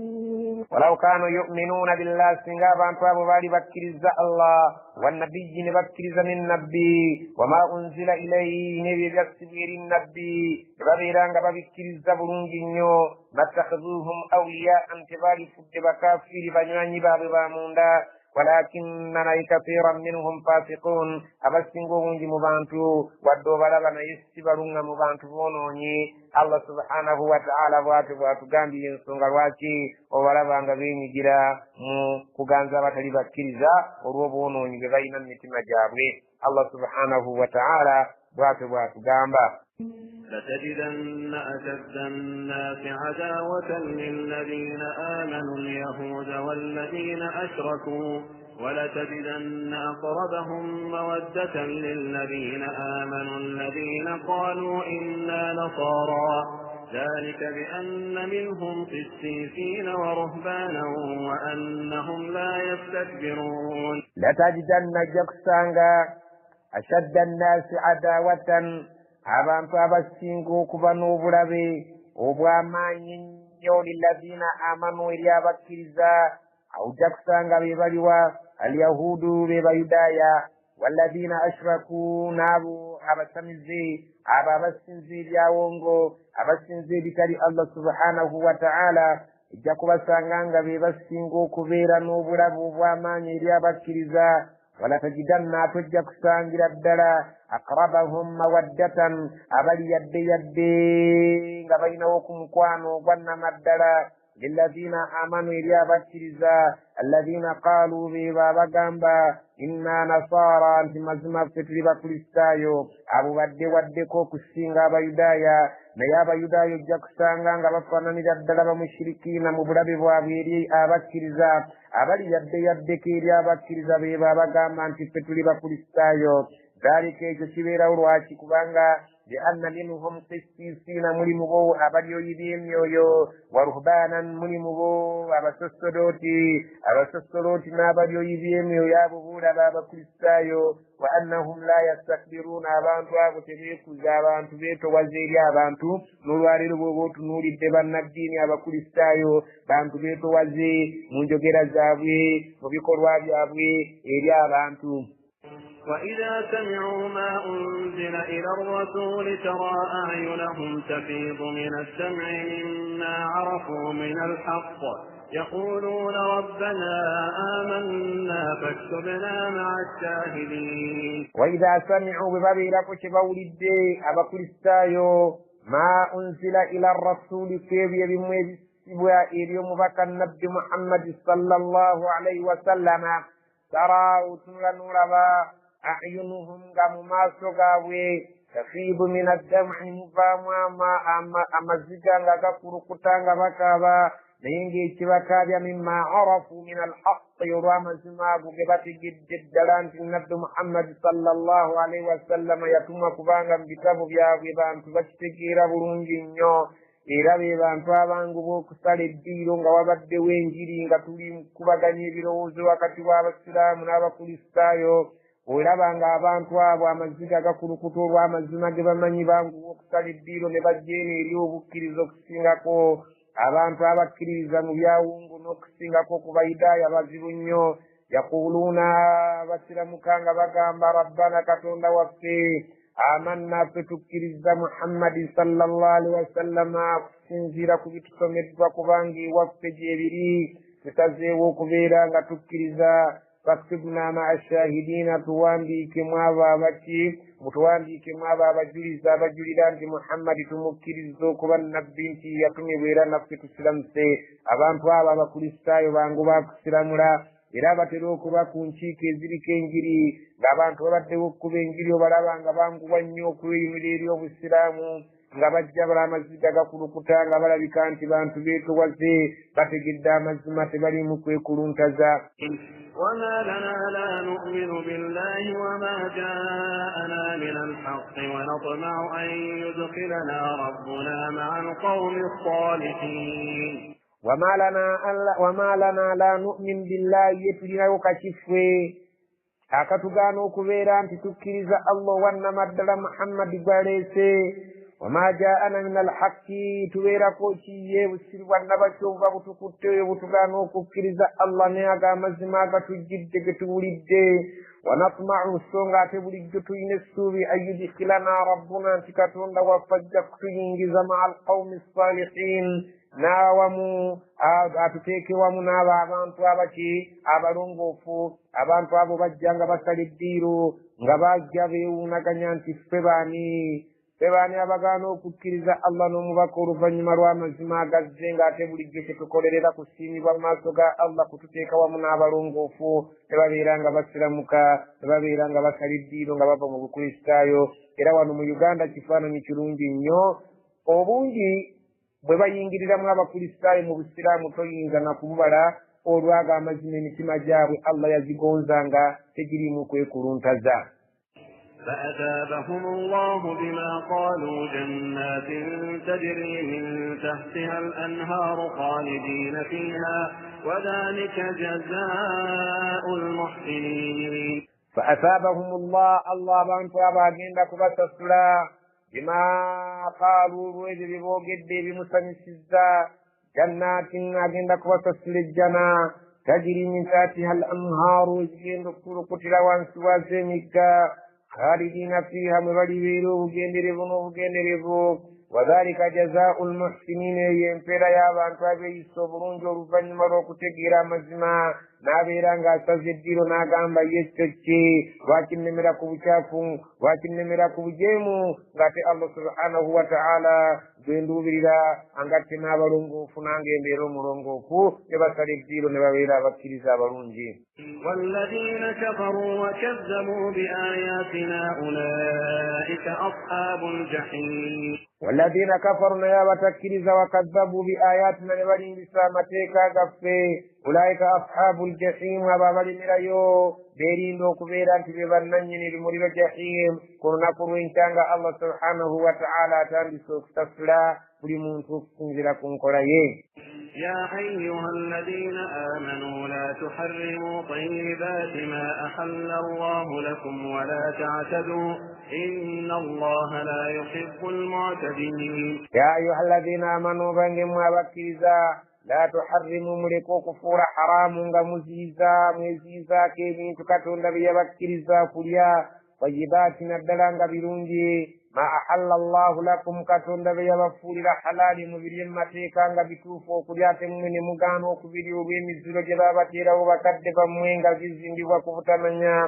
ولو كانوا يؤمنون بالله سنغابا انتوابوا بالي بكرز الله والنبي نبكرز من النبي وما أنزل إليه نبي جسبير النبي بابيران بكرز برونجينيو ما اتخذوهم أولياء انتبالي فد بكافير بنياني باب باموندا ولكننا كثيرا منهم فاسقون أبسنغوهم جمبانتو ودو بلغنا يستبرون مبانتو بونوني. الله سبحانه وتعالى واتو غامبي ينسونغ الواكي وبلغنا بيني جرا كغانزا باتري بكرزا وروبونوني بغينا نتما جابري. الله سبحانه وتعالى واتو غامبا لتجدن أشد الناس عداوة للذين آمنوا اليهود والذين أشركوا ولتجدن أقربهم مودة للذين آمنوا الذين قالوا إنا نصارى ذلك بأن منهم قسيسين ورهبانا وأنهم لا يستكبرون. لتجدن جكسانغا أشد الناس عداوة abantu abasinga okuba n'obulabe obw'amaanyi nnyo lilladhiina amanu eri abakkiriza ojja kusanga be baliwa alyahudu be bayudaaya walladhiina ashraku n'abo abasamize abo abasinza ebyawongo abasinza ebitali Allah subhanahu wa ta'ala ejja kubasanga nga be basinga okubeera n'obulabu obw'amaanyi eri abakkiriza. walatajidanna tojja kusangira ddala aqrabahum mawaddatan abali yadde nga balinawo ku mukwano ogwannamaddala lilladhina amanu eri abakkiriza alladhina qaalu be bagamba inna nasara nti mazima ffe tuli bakristaayo. abo waddeko okusinga abayudaaya, naye abayudaaya ojja kusanga nga bafaananira ddala bamushirikiina mu bulabe bwabwe eri abakkiriza. abali yaddeko eri abakkiriza be bagamba nti ffe tuli bakristaayo. dhalika ekyo kibeerawo lwaki? kubanga lianna minhum qissisiina, mulimu bo abalyoyi b'emyoyo, wa ruhbaanan, mulimu bo abasosolooti n'abalyoyi b'emyoyo. abo boolaba abakristaayo. wa annahum la yastakbiruuna, abantu abo tebeekuza, abantu beetowaza eri abantu. n'olwaleero bw'oba otunuulidde bannaddiini abakristaayo, bantu beetowaze mu njogera zaabwe, mu bikolwa byabwe eri abantu. وإذا سمعوا ما أنزل إلى الرسول ترى أعينهم تفيض من الدمع مما عرفوا من الحق يقولون ربنا آمنا فاكتبنا مع الشاهدين. وإذا سمعوا ببابيلك شبولد أبا كريستايو ما أنزل إلى الرسول كيف يبموي اليوم بك النبي محمد صلى الله عليه وسلم ترى وتنغى نورا أعينهم كمماسو غاوي تفيض من الدمع مفاما أما الزجان غاكوركتان غاكابا نينجي كبكابيا مما عرفوا من الحق يرام الزماغ قبات جد دلان النبي محمد صلى الله عليه وسلم يتم كبانغا بكابو بياغي بان تبشتكيرا برونجي نيو era be bantu abangu b'okusala eddiiro nga wabadde w'enjiri nga tuli kubaganya ebirowoozo wakati w'abasiraamu n'abakristaayo. olaba nga abantu abo amaziga agakulukuta olw'amazima ge bamanyi bangu b'okusala eddiiro ne bajja eno eri obukkiriza okusingako. abantu abakkiririza mu byawungu n'okusingako ku bayudaaya bazibu nnyo. yaquluuna basiramuka nga bagamba rabbana katonda waffe amanna ffe tukkiriza muhammadi sallallahu alaihi wasallama kusinziira ku bitusomeddwa kubanga ewaffe gyebiri tutazeewo okubeera nga tukkiriza. faktubna maa shahidiina, tuwandiikemu abo mutuwandiikemu abo abajuliza abajulira nti muhammadi tumukkiriza okuba nabbi nti yatumibwa era naffe tusiramuse. abantu abo abakristaayo bangu bakusiramula era batera okuba ku nkiiko eziriko enjiri ng'abantu babaddewo okkuba enjiri obalaba nga banguwa nnyo okweyimira eri obusiraamu nga bajja bala amaziga gakulukuta nga balabika nti bantu beetowaze bategedde amazima tebalimu kwekuluntaza. وما لنا لا نؤمن بالله وما جاءنا من الحق ونطمع أن يدخلنا ربنا مع القوم الصالحين. وما لنا لا نؤمن بالله يتلنا وكشفه akatugaana okubeera nti tukkiriza Allah wannamaddala Muhammad gwaleese. wama jaana min alhaqi, tubeerako kiye busiri bwannabakyo buba butukutte butugaana okukkiriza Allah naye ag'amazima agatujjidde ge tuwulidde. wanatma'u, so nga ate bulijjo tulina essuubi ayudkhilana rabbuna, nti katonda waffe ajja kutuyingiza maa alqawmi salihin, n'awamu atuteeke wamu n'abo abantu abaki abalongoofu. abantu abo bajja nga basala eddiiro nga bajja beewuunaganya nti ffe baani abagaana okukkiriza Allah n'omubaka oluvannyuma lw'amazima agazze, ng'ate bulijjo kyetukolerera kusiimibwa mu maaso ga Allah kututeeka wamu n'abalongoofu ne babeera nga basiramuka, ne babeera nga basala eddiiro nga bava mu bukristaayo. era wano mu Uganda kifaananyi kirungi nnyo. obungi bwe bayingiriramu abakristaayo mu busiraamu toyinza na kububala olwaga amazima emitima gyabwe Allah yazigonza nga tegirimu kwekuluntaza. فأثابهم الله بما قالوا جنات تجري من تحتها الأنهار خالدين فيها وذلك جزاء المحسنين. فأثابهم الله بانت أباقين لك بسسلا بما قالوا ويجب بوجد بمسنسزا جنات أجين لك بسسل الجنة تجري من تحتها الأنهار ويجين دكتور قتل وانسوا زمكا خالدين فيها مبالبيرو وجندربو وذلك جزاء المحسنين ينفر يا بانتوا بيصبرون جرفن مروك تجيرا مزما نابيرانغا سزديرو ناغامبا يستجي واكن نمراكو بشافون واكن نمراكو بجيمو غاتي الله سبحانه وتعالى بندو بريدا انغاتي نابرونغو فنانغي بيرو مرونغو كو يبا سريديرو نبابيرا بكيريزا برونجي والذين كفروا وكذبوا بآياتنا أولئك أصحاب الجحيم والذين كفروا يا بتكريزا وكذبوا بآياتنا نبرين بسامتيكا غفي أولئك أصحاب الجحيم وبابل مرايو بيرين دو كبيران تبيبنني لمريب الجحيم كنا كروين تانغا الله سبحانه وتعالى تاندي سوك تفلا بلمون سوك سنجلكم قرأيه يا أيها الذين آمنوا لا تحرموا طيبات ما أحل الله لكم ولا تعتدوا إن الله لا يحب المعتدين يا أيها الذين آمنوا بانجم وبكيزا لا تحرموا ملكو كفور حرام مزيزا كيمين تكتون لبي بكيزا فليا طيبات ندلان برونجي ما أحل الله لكم كتون لبي بفول حلال مبرين متيكا بتوفو كليات من مغانو كبيري وبيمزلو جبابتي رو بكدف موينغا جزين دي وكفتمنيا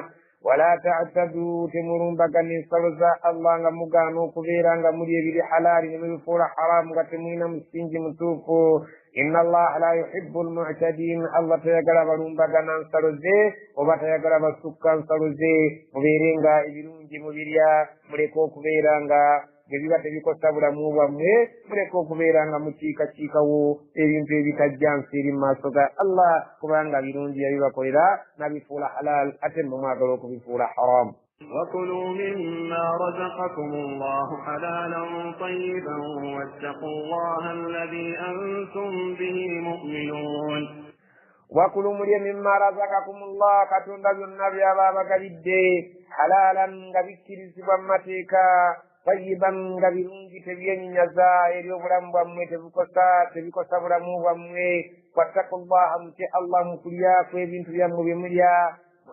ولا تعتدوا تمرون بغني سلزا الله مغانو كبيرا مريبي حلال مبفول حرام كتمين مسنج متوفو إن الله لا يحب المعتدين الله تيغرا برون بغنا سلزي وبتيغرا بسكان سلزي مبيرينغا إبرونجي مبيريا مريكو كبيرانغا gebiba tebikosabula mu bwammwe muleka okubeeranga mukiikakiikawo ebintu ebitajjansiri mu maaso ga Allah kubanga birungi yabibakolera nabifuula halal ate mwe mwagala okubifuula haram. وكلوا مما رزقكم الله حلالا طيبا واتقوا الله الذي أنتم به مؤمنون. وكلوا مما رزقكم الله كتند النبي أبا قبيدي حلالا قبيكرزبا متيكا طيبا غبيرونجي تبيني نزا يريو برام بامي تبكوسا برامو بامي واتقوا الله متي الله مكليا كويبين تبيان مبيمريا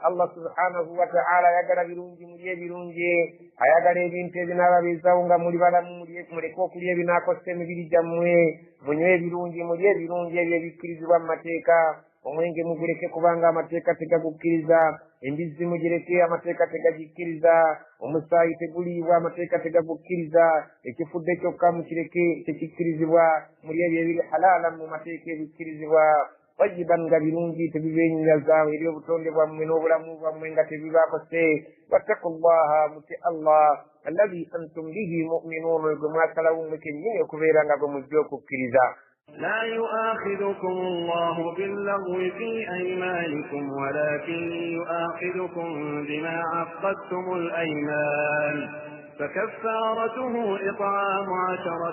الله سبحانه وتعالى يغرا بيرونجي مريه بيرونجي ayagala ebintu ebinababizawo nga muli balamu muleke okulya ebinakosemu biri gyammwe munywe ebirungi mulye ebirungi ebyo ebikkirizibwa mu mateeka omwenge muguleke kubanga amateeka tegagukkiriza embizzi mugireke amateeka tegagikkiriza omusaayi teguliibwa amateeka tegagukkiriza ekifudde kyokka mukireke tekikkirizibwa mulye ebyo ebiri halaala mu mateeka ebikkirizibwa wajiban nga birungi tebibeenyaza eri obutonde bwammwe n'obulamu bwammwe nga tebibaakose wattaqullaha muti Allah alladhi antum bihi mu'minuun gwe mwasalawo mmwe kennyini okubeera nga gwe mujja okukkiriza. لا يؤاخذكم الله باللغو في أيمانكم ولكن يؤاخذكم بما عقدتم الأيمان فكفارته إطعام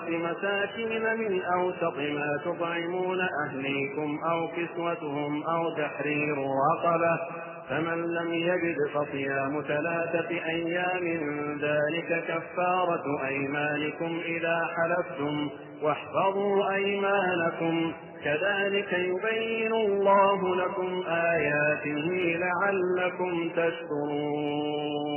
10 مساكين من أوسط ما تطعمون أهليكم أو كسوتهم أو تحرير رقبة فمن لم يجد فصيام 3 أيام ذلك كفارة أيمانكم إذا حلفتم واحفظوا أيمانكم كذلك يبين الله لكم آياته لعلكم تشكرون.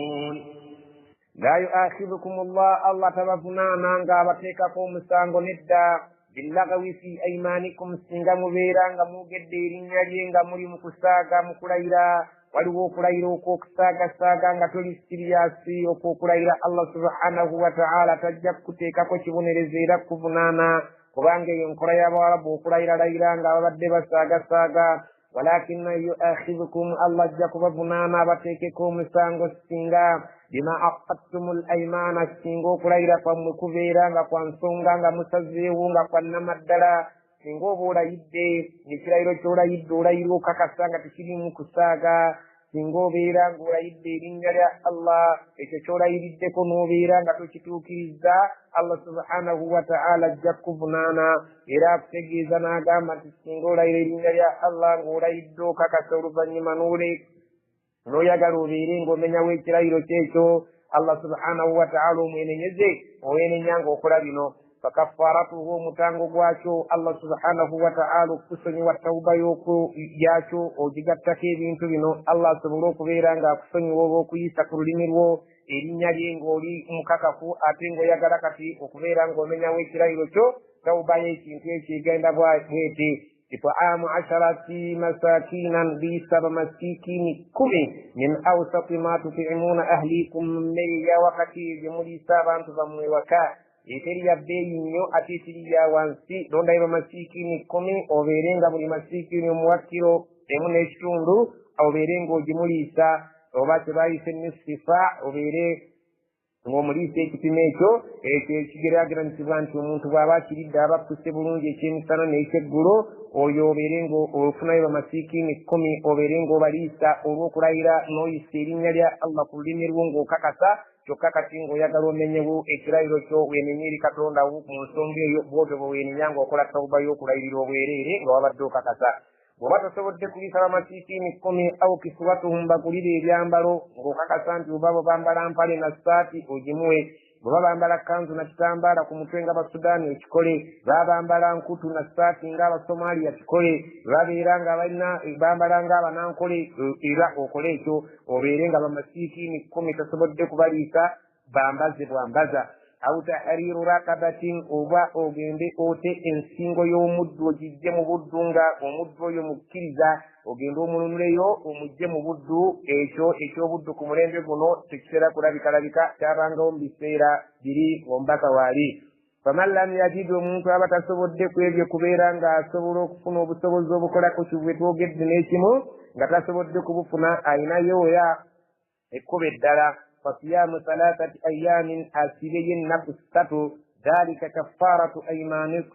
لا يؤاخذكم الله تبفنا نانغا بتيكاكم مسانغو ندا باللغو في أيمانكم سنغا مبيرانغا موغديرين يرينغا مري مكساغا مكرايرا waliwo okulayira okwokusaagasaaga nga toli siriyasi okwokulayira Allah subhanahu wa ta'ala tajja kuteekako kibonerezo era kuvunaana kubanga eyo nkola y'Abawarabu okulayiralayira nga babadde basaagasaaga walakina yu'akhidhukum Allah ajja kubavunaana abateekeko omusango singa bima aqadtumul aymana singa okulayira kwammwe kubeera nga kwa nsonga nga musazeewo nga kwa nnamaddala singa oba olayidde ekirayiro kyolayidde olayira okakasa nga tekirimu kusaaga singa obeera ng'olayidde erinnya lya Allah ekyo kyolayiriddeko n'obeera nga tokituukiriza Allah subhanahu wa ta'ala ajja kuvunaana era akutegeeza n'agamba nti singa olayira erinnya lya Allah ng'olayidde okakasa oluvannyuma n'oyagala obeere ng'omenyawo ekirayiro kyekyo Allah subhanahu wa ta'ala omwenenyeze owenenya ng'okola bino fakaffaratuhu mutango gwakyo Allah subhanahu wa ta'ala okusonyiwa tawuba yakyo ogigattako ebintu bino Allah asobole okubeera nga akusonyiwa oba okuyisa ku lulimi lwo erinnya lye ng'oli mukakafu ate ng'oyagala kati okubeera ng'omenyawo ekirayiro kyo tawuba y'ekintu ekyo egenda bwete it'aamu 10 masakinan bisaba masikini 10 min awsati ma tut'imuna ahlikum mmere ya wakati gye muliisa abantu bammwe waka eteri ya bbeeyi nnyo ate eteri ya wansi londa eba masikini 10 obeerenga buli masikini omuwakiro emu n'ekitundu obeere ng'ogimuliisa oba kyebayise nisifa obeere ng'omuliisa ekipimo ekyo ekigeraageranyizibwa nti omuntu bw'aba akiridde aba akkuse bulungi ekyemisana n'ekyeggulo oyo obeere ng'ofunayo bamasiikini 10 obeere ng'obaliisa olw'okulayira n'oyisa erinnya lya Allah ku lulimi lwo ng'okakasa kyokka kati ng'oyagala omenyewo ekirayiro kyo weenenye eri Katonda mu nsonga eyo bw'otyo bwe weenenya ng'okola tawuba y'okulayirira obwereere nga wabadde okakasa bw'oba tosobodde kuliisa bamasiikini 10 awo kiswatuhum bagulire ebyambalo ng'okakasa nti oba bambala mpale na ssaati ogimuwe bw'oba bambala kanzu na kitambaala ku mutwe nga Basudaani ekikole bambala nkutu na ssaati ng'Abasomaaliya kikole babeera nga balina bambala ng'Abanankole era okole ekyo obeere nga bamasiikini 10 tosobodde kubaliisa bambaze bwambaza au tahriru rakabatin oba ogende ote ensingo y'omuddu ogijje mu buddu nga omuddu oyo mukkiriza ogende omununuleyo omujje mu buddu ekyo eky'obuddu ku mulembe guno tekitera kulabikalabika kyabangawo mu biseera biri ng'omubaka waali faman lam yajid omuntu aba tasobodde ku ebyo kubeera ng'asobola okufuna obusobozi obukolako kibwe twogedde n'ekimu nga tasobodde kubufuna ayinayo oya ekkuba eddala فصيام 3 أيام أسيرين نفساتو ذلك كفارة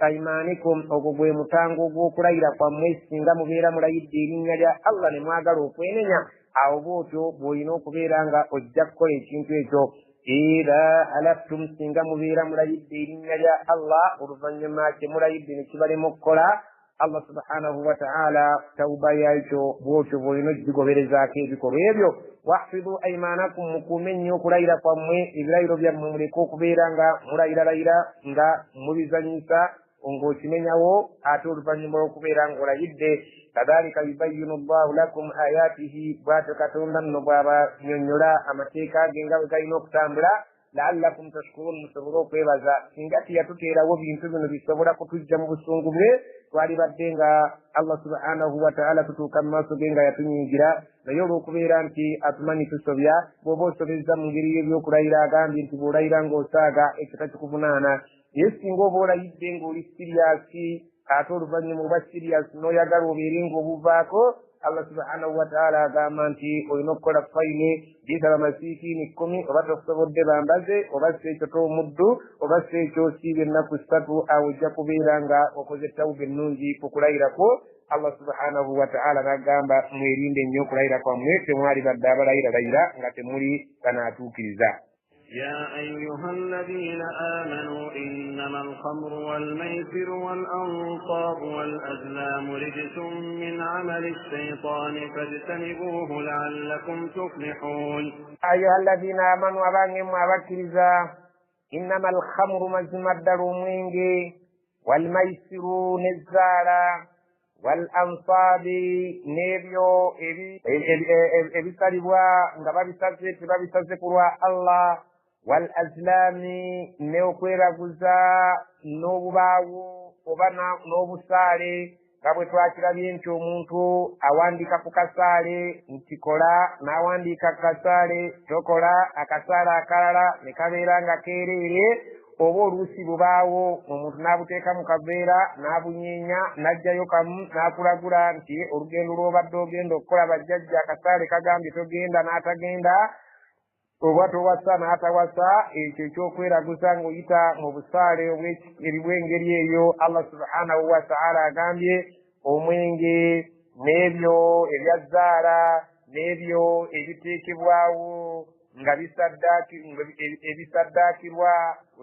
أيمانكم أغبوي متانغو غوكرايرا فمويسين غمبيرا ملايد دينيا يا الله نماغارو فينيا أو بوتو بوينو كبيرانغا أجاكو يشينتو إذا ألفتم سينغا مبيرا ملايد دينيا يا الله ورفنجما كملايد دينيا مكولا Allah subhanahu wa ta'ala tauba yacho bwocho boyino jigobere zake bikoro ebyo wahfidu aymanakum mukumenyo kulayira kwamwe ibirayiro byammwe muleko kubeera nga mulayira nga mubizanyisa ongokimenyawo ate oluvannyuma lw'okubeera ng'olayidde kadhalika yubayyinu Allahu lakum ayatihi bw'atyo Katonda nno bw'abannyonnyola amateeka ge nga bwe galina okutambula la'allakum tashkurun musobole okwebaza singa tiyatuteerawo bintu bino bisobola kutujja mu busungu bwe twalibadde nga Allah subhanahu wa ta'ala tutuuka mu maaso ge nga yatunyiigira naye olw'okubeera nti atumanyi tusobya bw'oba osobezza mu ngeri y'ebyokulayira agambye nti bw'olayira ng'osaaga ekyo takikuvunaana naye singa oba olayidde ng'oli siriyasi ate oluvannyuma oba siriyasi n'oyagala obeere ng'obuvaako Allah subhanahu wa ta'ala agamba nti olina okukola fayini bisaba masiikini 10 oba tosobodde bambaze oba si ekyo t'omuddu oba si ekyo siibye ennaku 3 awo ojja kubeera nga okoze tawuba ennungi ku kulayirako Allah subhanahu wa ta'ala n'agamba mwerinde nnyo okulayira kwammwe temwali badde abalayiralayira nga temuli banaatuukiriza يا أيها الذين آمنوا إنما الخمر والميسر والأنصاب والأزلام رجس من عمل الشيطان فاجتنبوه لعلكم تفلحون أيها الذين آمنوا أبانهم وأبكرزا إنما الخمر مزمد رومينجي والميسر نزالا والأنصاب نيبيو إبي سالبوا نغبا بسازي كروا الله والأزلام نوكويرا غزا نوباو obana n'obusaale nga bwe twakirabye nti omuntu awandiika ku kasaale nti kola n'awandiika ku kasaale tokola akasaale akalala ne kabeera nga keereere oba oluusi bubaawo omuntu n'abuteeka mu kaveera n'abunyeenya n'ajjayo kamu n'akulagula nti olugendo lw'obadde ogenda okukola bajjajja akasaale kagambye togenda n'atagenda oba towasa n'atawasa ekyo ekyokweraguza ng'oyita mu busaale obw'engeri eyo Allah subhanahu wa ta'ala agambye omwenge n'ebyo ebyazzaala n'ebyo ebiteekebwawo nga ebisaddaakirwa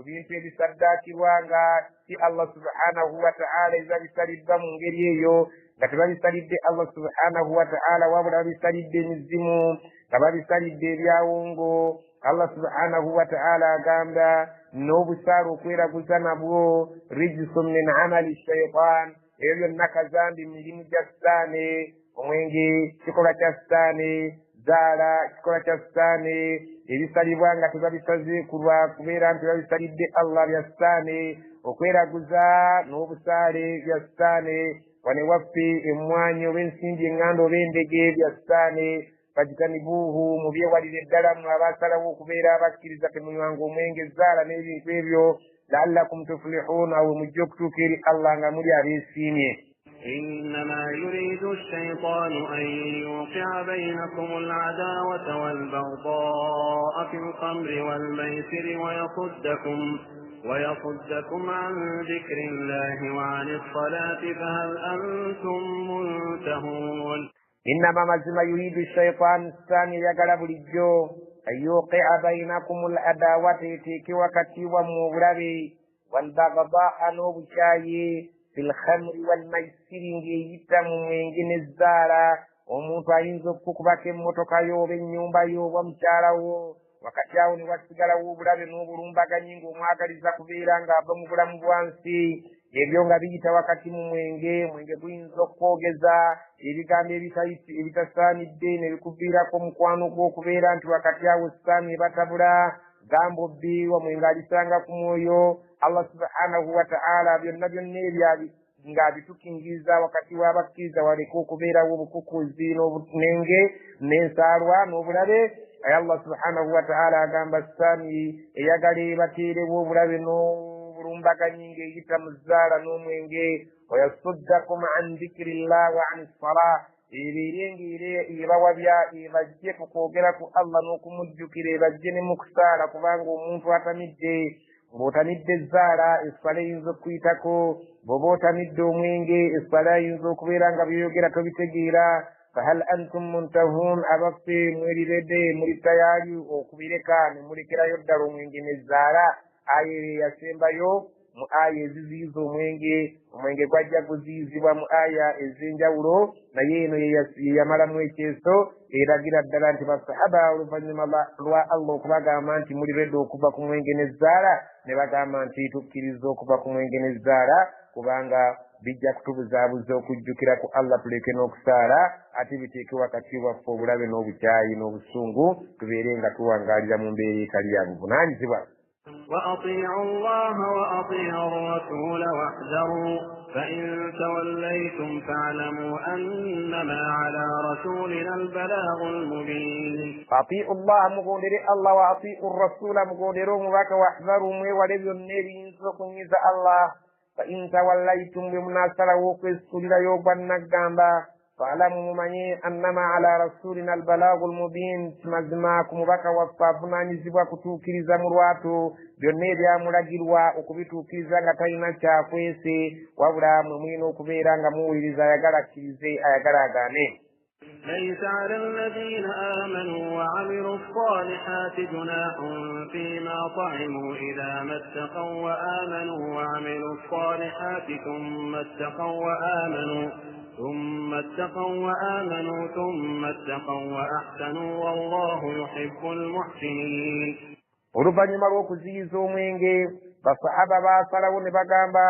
ebintu ebisaddaakirwa nga si Allah subhanahu wa ta'ala eza bisaliddwa mu ngeri eyo nga tebabisalidde Allah subhanahu wa ta'ala wabula babisalidde emizimu nga babisalidde ebyawongo Allah subhanahu wa ta'ala agamba n'obusaale okweraguza nabwo rijsun min amali shaitan ebyo byonna kazambi mirimu gya sitaane omwenge kikolwa kya sitaane zaala kikola kya sitaani ebisalibwa nga tebabisazeekulwa kubeera nti babisalidde Allah bya sitaani okweraguza n'obusaale bya sitaani wane waffe emmwanyi oba ensimbi eŋŋanda oba endege bya sitaani fajitanibuuhu mubyewalire ddala mmwe abaasalawo okubeera abakkiriza temunywanga omwenge zaala n'ebintu ebyo la'allakum tuflihun awe mujja okutuuka eri Allah nga muli abeesiimye. إنما يريد الشيطان أن يوقع بينكم العداوة والبغضاء في الخمر والميسر ويصدكم عن ذكر الله وعن الصلاة فهل أنتم منتهون. إنما مزما يريد الشيطان الثاني يقلب الجو أن يوقع بينكم العداوة تيكي وكتي ومغربي والبغضاء نوبشاي في الخمر والميسر يتم من الزارة omuntu ayinza okukubako emmotoka yo oba ennyumba yo oba mukyala wo wakati awo ne wasigalawo obulabe n'obulumbaganyi ng'omwagaliza kubeera ng'ava mu bulamu bwansi ebyo nga biyita wakati mu mwenge guyinza okwogeza ebigambo ebitasaanidde ne bikuviirako omukwano gw'okubeera nti wakati awo sitaani ebatabula gambo bbi omwenge alisanga ku mwoyo. Allah subhanahu wa ta'ala byonna ebyo ng'abitukingiriza wakati w'abakkiriza waleka okubeerawo obukukuzi n'obunenge n'ensaalwa n'obulabe. Allah subhanahu wa ta'ala agamba sitaani eyagala ebateerewo obulabe n'obulumbaganyi ng'eyita mu zzaala n'omwenge wayasuddakum an dhikirillah wa an as-salah ebeere ng'ebawabya ebajje tukwogera ku Allah n'okumujjukira ebajje ne mu kusaala kubanga omuntu atamidde ng'otamidde ezzaala essala eyinza okuyitako bw'oba otamidde omwenge essala eyinza okubeera nga byeyogera tobitegeera. fahal antum muntahun abaffe mweriredde muli tayaali okubireka ne mulekerayo ddala omwenge n'ezzaala. aya eyo yasembayo mu aya eziziyiza omwenge gwajja guziyizibwa mu aya ez'enjawulo naye eno yeyamalamu ekyeso eragira ddala nti basahaba oluvannyuma lwa Allah okubagamba nti muliredde okuva ku mwenge n'ezzaala ne bagamba nti tukkiriza okuva ku mwenge n'ezzaala kubanga bijja kutubuzaabuza okujjukira ku Allah tuleke n'okusaala ate biteeke wakati waffe obulabe n'obukyayi n'obusungu tubeere nga tuwangaalira mu mbeera etali ya buvunaanyizibwa. وأطيعوا الله وأطيعوا الرسول واحذروا فإن توليتم فاعلموا أنما على رسولنا البلاغ المبين. فأطيعوا الله مغودر الله وأطيعوا الرسول مغودر مباك واحذروا ولد النبي سكنيز الله فإن توليتم بمناسلة وقصوا ليوبا نقامبا فاعلموا ممني أنما على رسولنا البلاغ المبين مزماكم بك وفافنا نزبا كتوكيزا مرواتو byonna amulagirwa okubituukiriza nga talina kyakwese wabula mwemwina okubeera nga muwuliriza ayagala akkirize ayagala agaane. ليس على الذين آمنوا وعملوا الصالحات جناح فيما طعموا إذا ما اتقوا وآمنوا وعملوا الصالحات ثم اتقوا وأحسنوا والله يحب المحسنين. oluvannyuma lw'okuziyiza omwenge basahaba baasalawo ne bagamba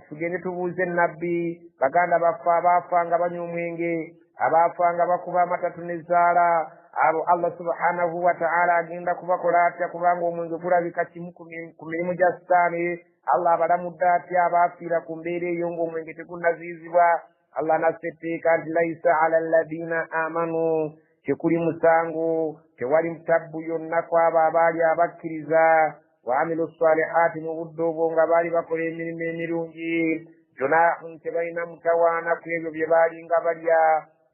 tugende tubuuze nabbi baganda baffe abaafa nga banywa omwenge abaafa nga bakuba amatatu n'ezzaala abo Allah subhanahu wa ta'ala agenda kubakola atya kubanga omwenge gulabika kimu ku mirimu gya sitaani. Allah abalamudde atya abaafiira ku mbeera eyo ng'omwenge tegunnaziyizibwa. Allah nassetteeka nti laisa ala alladhina amanu tekuli musango tewali tabbu yonna ku abo abaali abakkiriza wa amilu salihati mu budde obwo nga baali bakola emirimu emirungi junahun tebalina mutawaana ku ebyo bye baalinga balya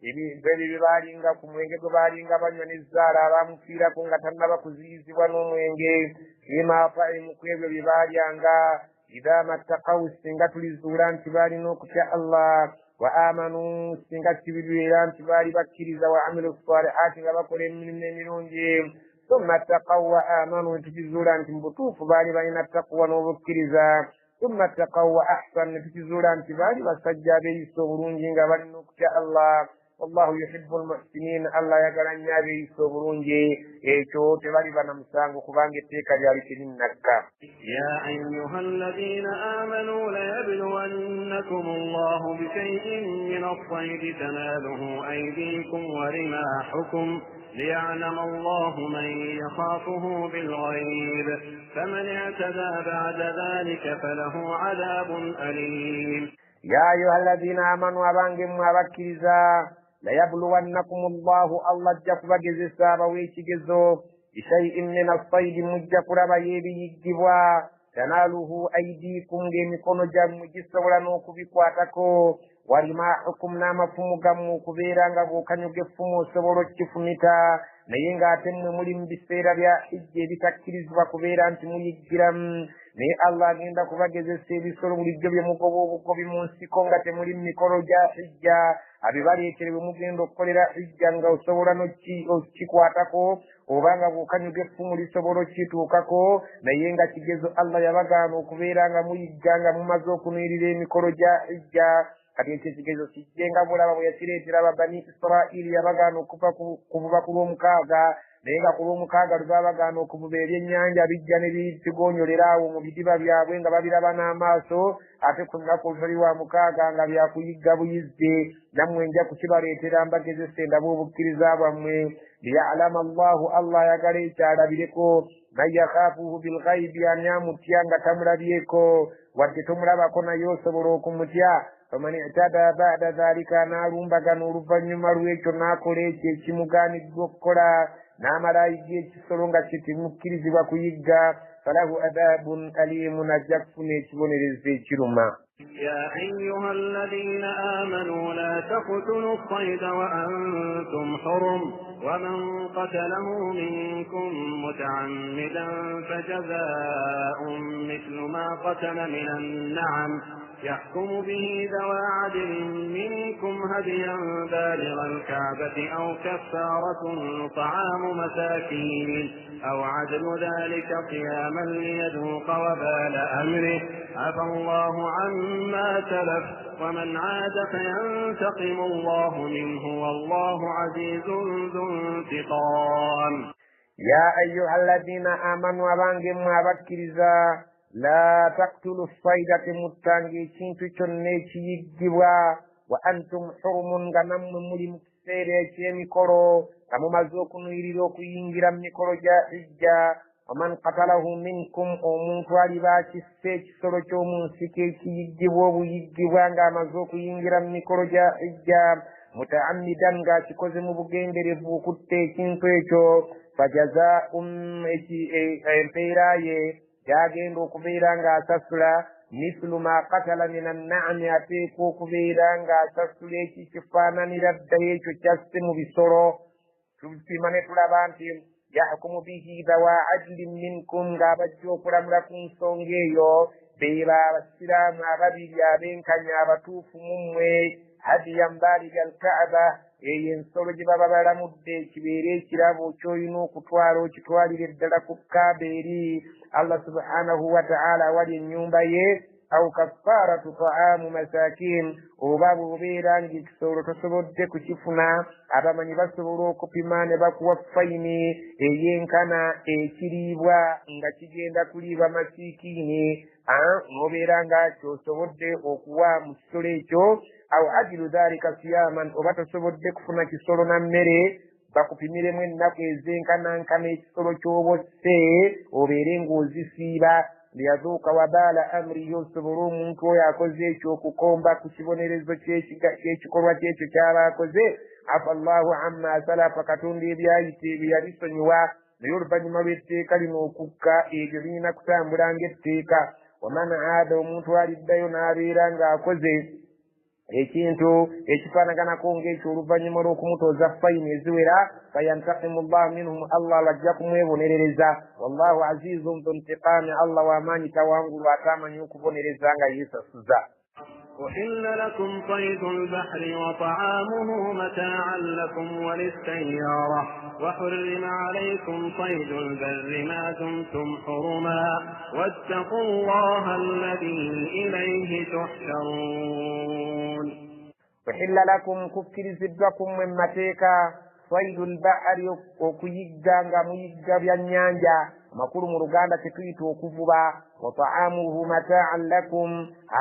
ebyo bye baalinga ku mwenge gwe baalinga banywa n'ezzaala abaamufiirako nga tannaba kuziyizibwa n'omwenge bima faimu ku ebyo bye baalyanga idha mattaqaw singa tulizuula nti baalina okutya Allah wa amanu singa kibibeera nti baali bakkiriza wa amilu salihati nga bakola emirimu emirungi thumma ttaqaw wa amanu netukizuula nti mu butuufu baali balina ttaqwa n'obukkiriza thumma ttaqaw wa ahsan netukizuula nti baali basajja abeeyisa obulungi nga balina okutya Allah wallahu yuhibbu almuhsinin. Allah yagala nnyo abeeyisa obulungi, ekyo tebaliba na musango kubanga etteeka lyali terinakka. يا أيها الذين آمنوا ليبلونكم الله بشيء من الصيد تناله أيديكم ورماحكم ليعلم الله من يخافه بالغيب فمن اعتدى بعد ذلك فله عذاب أليم. يا أيها الذين آمنوا أبانجم وابكرزا ليبلونكم الله جفب جزسا ويشجزو بشيء من الصيد مجفر بيبي يجبوا تناله أيديكم جميكم جم جسولا نوكبكواتكو ورماحكم نامفم جمو كبيرا وكانوا جفمو سبورو تشفمتا naye ng'ate mmwe muli mu biseera bya hijja ebitakkirizibwa kubeera nti muyigiramu, naye Allah agenda kubagezesa ebisolo bulijjo bye mugoba obugobi mu nsiko nga temuli mu mikolo gya hijja, abibaleetere bwe mugenda okukolera hijja nga osobola n'okikwatako oba nga bw'okanyuga effumu lisobola okituukako, naye nga kigezo Allah yabagaana okubeera nga muyigga nga mumaze okunuirira emikolo gya hijja. Kati ekyo ekigezo kijjenga bulaba bwe yakireetera Bani Israili yabagaana okuva kuvuba ku lw'omukaaga, naye nga ku lw'omukaaga lwe babagaana okuvuba ebyennyanja bijja ne bitigonyolera awo mu bidiba byabwe nga babiraba n'amaaso, ate ku lunaku olutali lwa mukaaga nga byakuyigga buyizze, nammwe nja kukibaleetera mbagezese ndabe obukkiriza bwammwe. liya'lama Allahu, Allah ayagala ekyalabireko, man yakhaafuhu bilghaibi, ani amutya nga tamulabyeko wadde tomulabako naye osobola okumutya. faman i'tada ba'da dhalika, n'alumbagana oluvannyuma lw'ekyo n'akola ekyo ekimugaaniddwa okukola, n'amala ayigga ekisolo nga kitimukkirizibwa kuyigga, falahu adhabun alimun, ajja kufuna ekibonerezo ekiruma. يا أيها الذين آمنوا لا تقتلوا الصيد وأنتم حرم ومن قتله منكم متعمدا فجزاء مثل ما قتل من النعم يحكم به ذوى عدل منكم هديا بالغ الكعبة أو كفارة طعام مساكين أو عدل ذلك صياما ليذوق وبال أمره عفى الله عما سلف ومن عاد فينتقم الله منه والله عزيز ذو انتقام. يا أيها الذين آمنوا أبانجم وابكرزا لا تقتلوا الصيد متانجي كنتو تنيتي يجيبوا وأنتم حرم غنم ملم كسيري كيمي كورو كمو مزوكو نيريرو كينجرم نيكورو جاحجا ومن قتله منكم ومنتو علباكي سيكي سروكو منسكي يجيبوا ويجيبوا غمزوكو ينجرم نيكورو جاحجا متعمدا غاشي كوزي مبغيندري بوكوتي كنتو يجو فجزاء امبيراي yagenda okubeera ng'asasula mislu ma qatala min an-na'ami, ateekwa okubeera ng'asasula ekifaananira ddala ekyo kyasse mu bisolo. Tupima ne tulaba nti yahkumu bihi dhawa adlin minkum, ng'abajja okulamula ku nsonga eyo beeba abasiraamu ababiri abenkanya abatuufu mu mmwe, hadiyan baaliga al-Kaaba, eyo ensolo gye baba balamudde kibeere ekirabo ky'olina okutwala okitwalire ddala ku Kaaba eri Allah subhanahu wa ta'ala wali ennyumba ye, aw kaffaratu ta'amu masakin, oba bw'obeera ng'ekisolo tosobodde kukifuna, abamanyi basobola okupima ne bakuwa fayini eyenkana ekiriibwa nga kigenda kuliibwa masikiini, n'obeera nga kyosobodde okuwa mu kisolo ekyo, aw ajilu dhalika siyaman, oba tosobodde kufuna kisolo na mmere bakupimiremu ennaku ezenkanankana ekisolo ky'obosse obeere ng'ozisiiba, liyazuuka wabaala amri, osobole omuntu oyo akoze ekyo okukomba ku kibonerezo ky'ekikolwa ky'ekyo ky'aba akoze. afa Allahu amma salafa, Katonda ebyayita ebyo yabisonyiwa, naye oluvannyuma lw'etteeka lino okukka ebyo birina kutambula ng'etteeka. waman aada, omuntu aliddayo n'abeera ng'akoze ekintu ekifaanaganako ng'ekyo oluvannyuma lw'okumutoza fayini eziwera, fayantakimu llahu minhum, Allah bajja kumwebonerereza. wallahu azizun dhu intiqaami, Allah w'amaanyi tawangulu ate amanyi okubonereza nga yeesasuza. أحل لكم صيد البحر وطعامه متاعا لكم وللسيارة وحرم عليكم صيد البر ما دمتم حرما واتقوا الله الذي إليه تحشرون. uhilla lakum kukkirizibwakum mu mateeka swaidu lbahari okuyigga nga muyigga byannyanja amakulu mu luganda tetuyita okuvuba wa taamuhu mataan lakum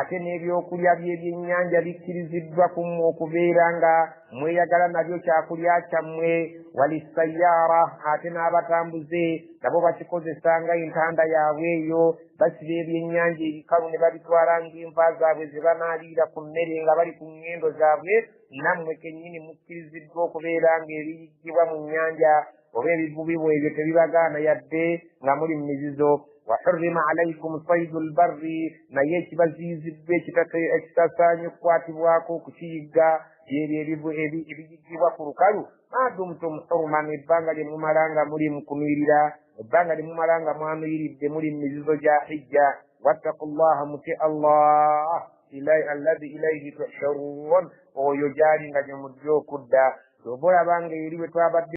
ate n'ebyokulya by'ebyennyanja bikkiriziddwakum okubeera nga mweyagala nabyo kyakulya kyammwe walisayyaara ate n'abatambuze nabo bakikozesa nga entanda yaabwe eyo basiba ebyennyanja ebikalu ne babitwala ng'enva zaabwe ze banaaliira ku mmere nga bali ku ŋŋendo zaabwe nammwe kennyini mukkiriziddwa okubeera ng'ebiyiggibwa mu nnyanja oba ebivubibwa ebyo tebibagaana yadde nga muli mu mizizo wahurrima alaikum saidu lbarri naye ekibaziyiziddwa ekitasaanye okukwatibwako okukiyigga ebyo ebiyiggibwa ku lukalu madumtum huruman ebbanga lye mumala nga muli mu kunuyirira ebbanga lye mumala nga mwanuyiridde muli mu mizizo gya hijja wattaku llaha muti allah alladhi ilaihi tuhsharun oyo gyali nga gye mujja okudda oba olabanga eri bwe twabadde